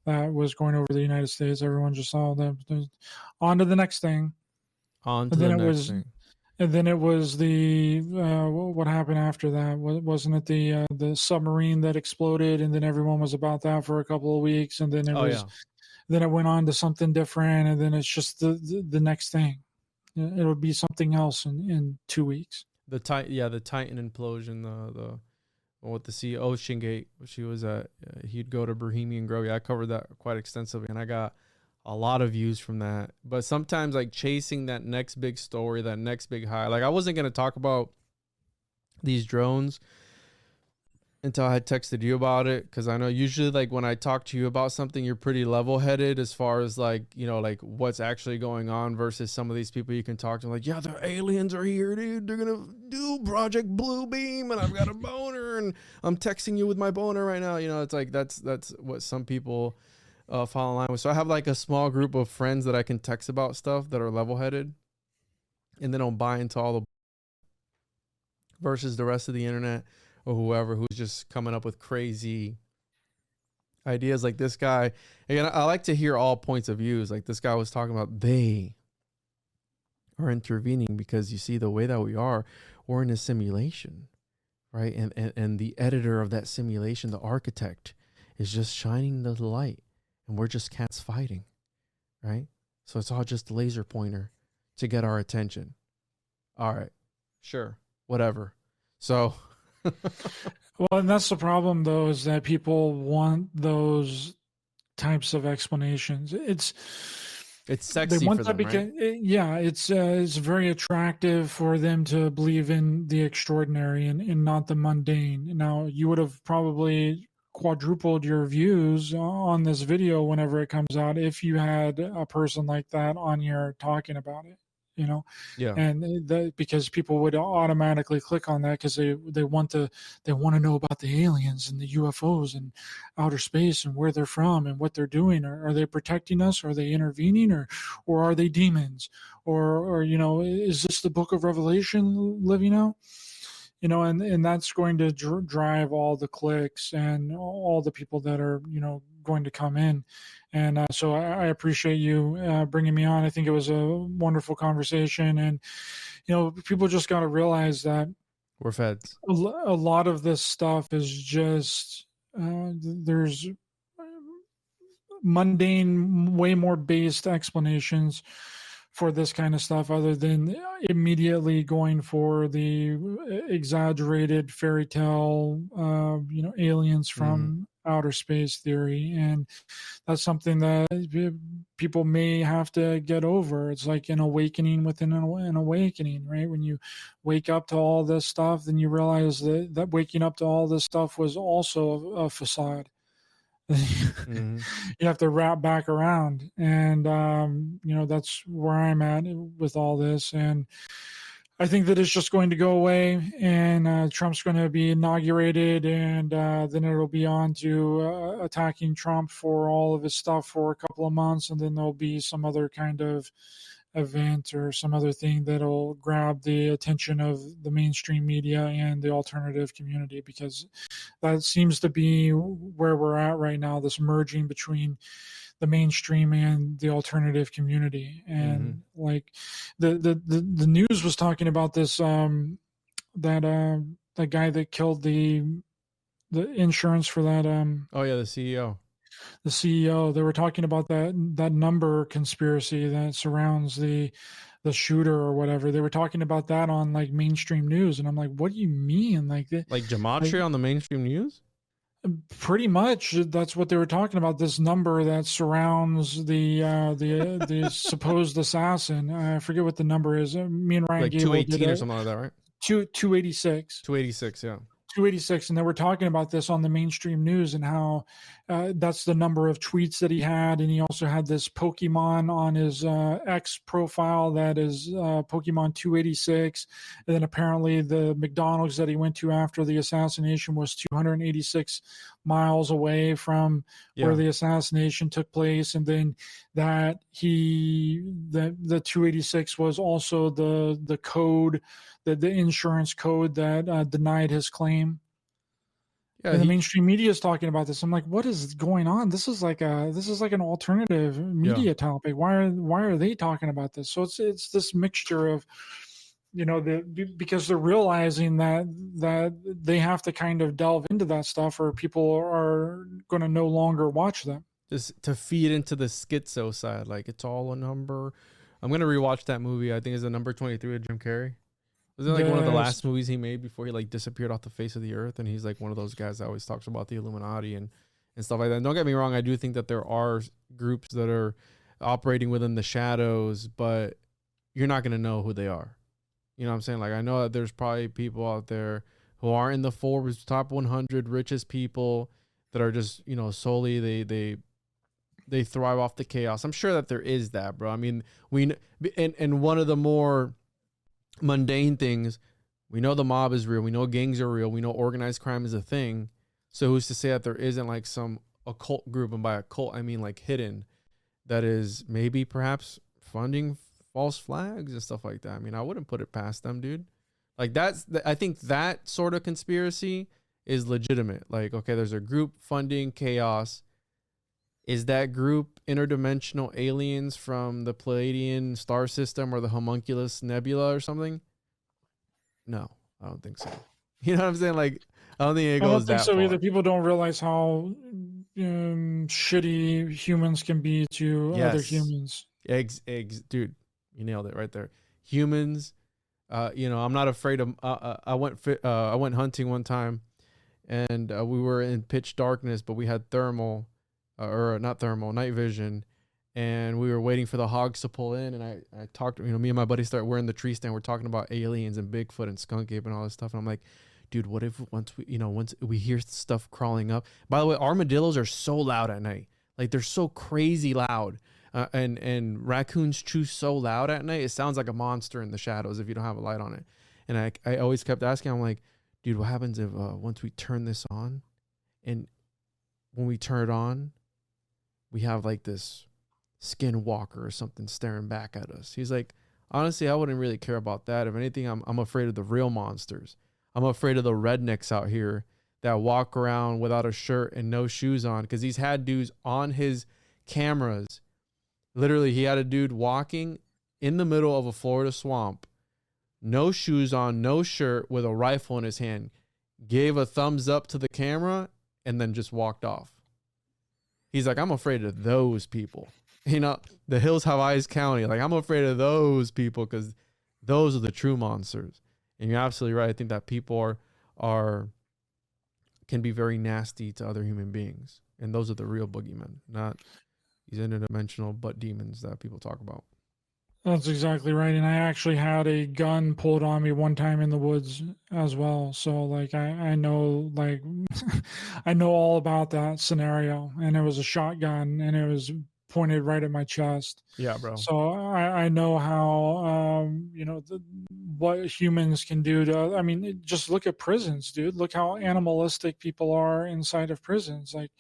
that was going over the United States. Everyone just saw them. On to the next thing.
On to the next thing.
And then it was the what happened after that? Wasn't it the submarine that exploded? And then everyone was about that for a couple of weeks, and then then it went on to something different, and then it's just the next thing. It'll be something else in 2 weeks.
The Titan implosion, the sea Ocean Gate, which he was at. He'd go to Bohemian Grove. Yeah, I covered that quite extensively, and I got a lot of views from that. But sometimes, like, chasing that next big story, that next big high. Like, I wasn't gonna talk about these drones until I had texted you about it, because I know usually, like, when I talk to you about something, you're pretty level-headed as far as, like, like what's actually going on versus some of these people you can talk to, like, yeah, the aliens are here, dude. They're gonna do Project Bluebeam, and I've got a boner, and I'm texting you with my boner right now. It's like that's what some people fall in line with. So I have like a small group of friends that I can text about stuff that are level-headed, and they don't buy into all the versus the rest of the internet or whoever who's just coming up with crazy ideas. Like this guy, again, I like to hear all points of views. Like this guy was talking about they are intervening because you see the way that we're in a simulation, right? And the editor of that simulation, the architect, is just shining the light. And we're just cats fighting, right? So it's all just a laser pointer to get our attention. All right, sure, whatever. So,
well, and that's the problem, though, is that people want those types of explanations.
It's sexy
they want
for
that
them,
because
right?
it's very attractive for them to believe in the extraordinary and not the mundane. Now, you would have probably quadrupled your views on this video whenever it comes out if you had a person like that on here talking about it, you know.
Yeah.
And because people would automatically click on that because they want to know about the aliens and the UFOs and outer space and where they're from and what they're doing. Are they protecting us? Are they intervening? Or are they demons? Or you know, is this the Book of Revelation living out? You know, and that's going to drive all the clicks and all the people that are, you know, going to come in. And so I appreciate you bringing me on. I think it was a wonderful conversation. And, you know, people just got to realize that
we're feds.
A lot of this stuff is just, there's mundane, way more based explanations for this kind of stuff other than immediately going for the exaggerated fairy tale, you know, aliens from outer space theory. And that's something that people may have to get over. It's like an awakening within an awakening, right? When you wake up to all this stuff, then you realize that waking up to all this stuff was also a facade. You have to wrap back around, and you know, that's where I'm at with all this. And I think that it's just going to go away, and Trump's going to be inaugurated, and then it'll be on to attacking Trump for all of his stuff for a couple of months, and then there'll be some other kind of event or some other thing that'll grab the attention of the mainstream media and the alternative community, because that seems to be where we're at right now, this merging between the mainstream and the alternative community. And like the news was talking about this, that guy that killed the insurance for that,
oh yeah, the CEO.
They were talking about that number conspiracy that surrounds the shooter or whatever. They were talking about that on like mainstream news, and I'm like, what do you mean? Like
gematria on the mainstream news?
Pretty much, that's what they were talking about. This number that surrounds the supposed assassin. I forget what the number is. Me and Ryan
like
Gable
218 or something like that, right?
286.
286, yeah.
286, and they were talking about this on the mainstream news and how that's the number of tweets that he had, and he also had this Pokemon on his X profile that is Pokemon 286, and then apparently the McDonald's that he went to after the assassination was 286 miles away from where the assassination took place, and then that the 286 was also the code, the insurance code that denied his claim. Yeah, and the mainstream media is talking about this. I'm like, what is going on? This is like an alternative media topic. Why are they talking about this? So it's this mixture of, you know, because they're realizing that they have to kind of delve into that stuff, or people are going to no longer watch them.
Just to feed into the schizo side, like it's all a number. I'm gonna rewatch that movie. I think it's the number 23 with Jim Carrey. Was it like one of the last movies he made before he like disappeared off the face of the earth? And he's like one of those guys that always talks about the Illuminati and stuff like that. And don't get me wrong, I do think that there are groups that are operating within the shadows, but you're not going to know who they are. You know what I'm saying? Like, I know that there's probably people out there who are in the Forbes top 100 richest people that are just, you know, solely they thrive off the chaos. I'm sure that there is that, bro. I mean, and one of the more mundane things, we know the mob is real, we know gangs are real, we know organized crime is a thing. So who's to say that there isn't like some occult group, and by occult I mean like hidden, that is maybe perhaps funding false flags and stuff like that. I mean, I wouldn't put it past them, dude. Like I think that sort of conspiracy is legitimate. Like, okay, there's a group funding chaos. Is that group interdimensional aliens from the Pleiadian star system or the Homunculus Nebula or something? No, I don't think so. You know what I'm saying? Like, I don't think it goes that far.
Either. People don't realize how shitty humans can be to other humans.
Dude, you nailed it right there. Humans, you know, I'm not afraid of. I went hunting one time, and we were in pitch darkness, but we had night vision, and we were waiting for the hogs to pull in, and I talked, me and my buddy started wearing the tree stand. We're talking about aliens and Bigfoot and skunk ape and all this stuff. And I'm like, dude, what if once we hear stuff crawling up? By the way, armadillos are so loud at night. Like, they're so crazy loud. And raccoons chew so loud at night. It sounds like a monster in the shadows if you don't have a light on it. And I always kept asking, I'm like, dude, what happens if once we turn this on, and when we turn it on, we have like this skinwalker or something staring back at us? He's like, honestly, I wouldn't really care about that. If anything, I'm afraid of the real monsters. I'm afraid of the rednecks out here that walk around without a shirt and no shoes on, because he's had dudes on his cameras. Literally, he had a dude walking in the middle of a Florida swamp, no shoes on, no shirt, with a rifle in his hand, gave a thumbs up to the camera, and then just walked off. He's like, I'm afraid of those people. The Hills Have Eyes County. Like, I'm afraid of those people because those are the true monsters. And you're absolutely right. I think that people can be very nasty to other human beings. And those are the real boogeymen, not these interdimensional butt demons that people talk about.
That's exactly right. And I actually had a gun pulled on me one time in the woods as well. So like I know, like I know all about that scenario. And it was a shotgun and it was pointed right at my chest.
Yeah, bro.
So I know how what humans can do to, just look at prisons, dude. Look how animalistic people are inside of prisons. Like,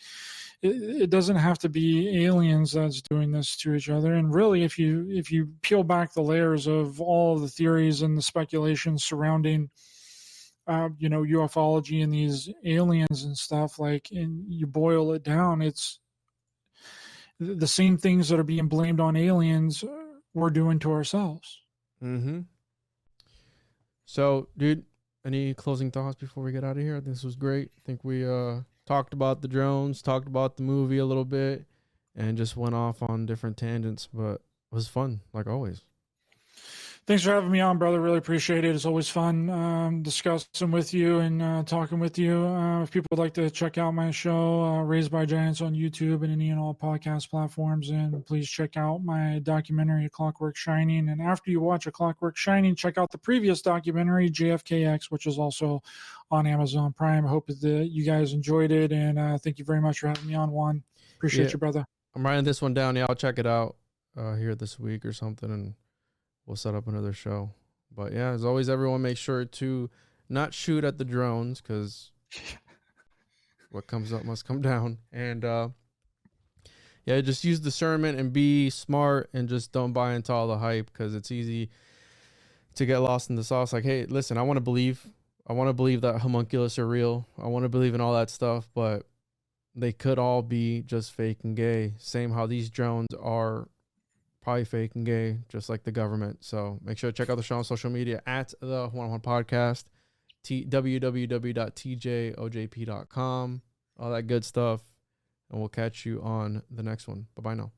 it doesn't have to be aliens that's doing this to each other. And really, if you peel back the layers of all of the theories and the speculations surrounding ufology and these aliens and stuff, like, and you boil it down, it's the same things that are being blamed on aliens we're doing to ourselves.
Mm-hmm. So, dude, any closing thoughts before we get out of here? This was great. I think we talked about the drones, talked about the movie a little bit, and just went off on different tangents, but it was fun, like always.
Thanks for having me on, brother. Really appreciate it. It's always fun discussing with you and talking with you. If people would like to check out my show, Raised by Giants on YouTube and any and all podcast platforms, and please check out my documentary, A Clockwork Shining. And after you watch A Clockwork Shining, check out the previous documentary, JFKX, which is also on Amazon Prime. I hope that you guys enjoyed it, and thank you very much for having me on, Juan. Appreciate you, brother.
I'm writing this one down. Yeah, I'll check it out here this week or something, and we'll set up another show. But yeah, as always, everyone make sure to not shoot at the drones, because what comes up must come down. And yeah, just use discernment and be smart, and just don't buy into all the hype, because it's easy to get lost in the sauce. Like, hey, listen, I want to believe that homunculus are real. I want to believe in all that stuff, but they could all be just fake and gay. Same how these drones are probably fake and gay, just like the government. So make sure to check out the show on social media at the One Podcast, www.tjojp.com, all that good stuff. And we'll catch you on the next one. Bye-bye now.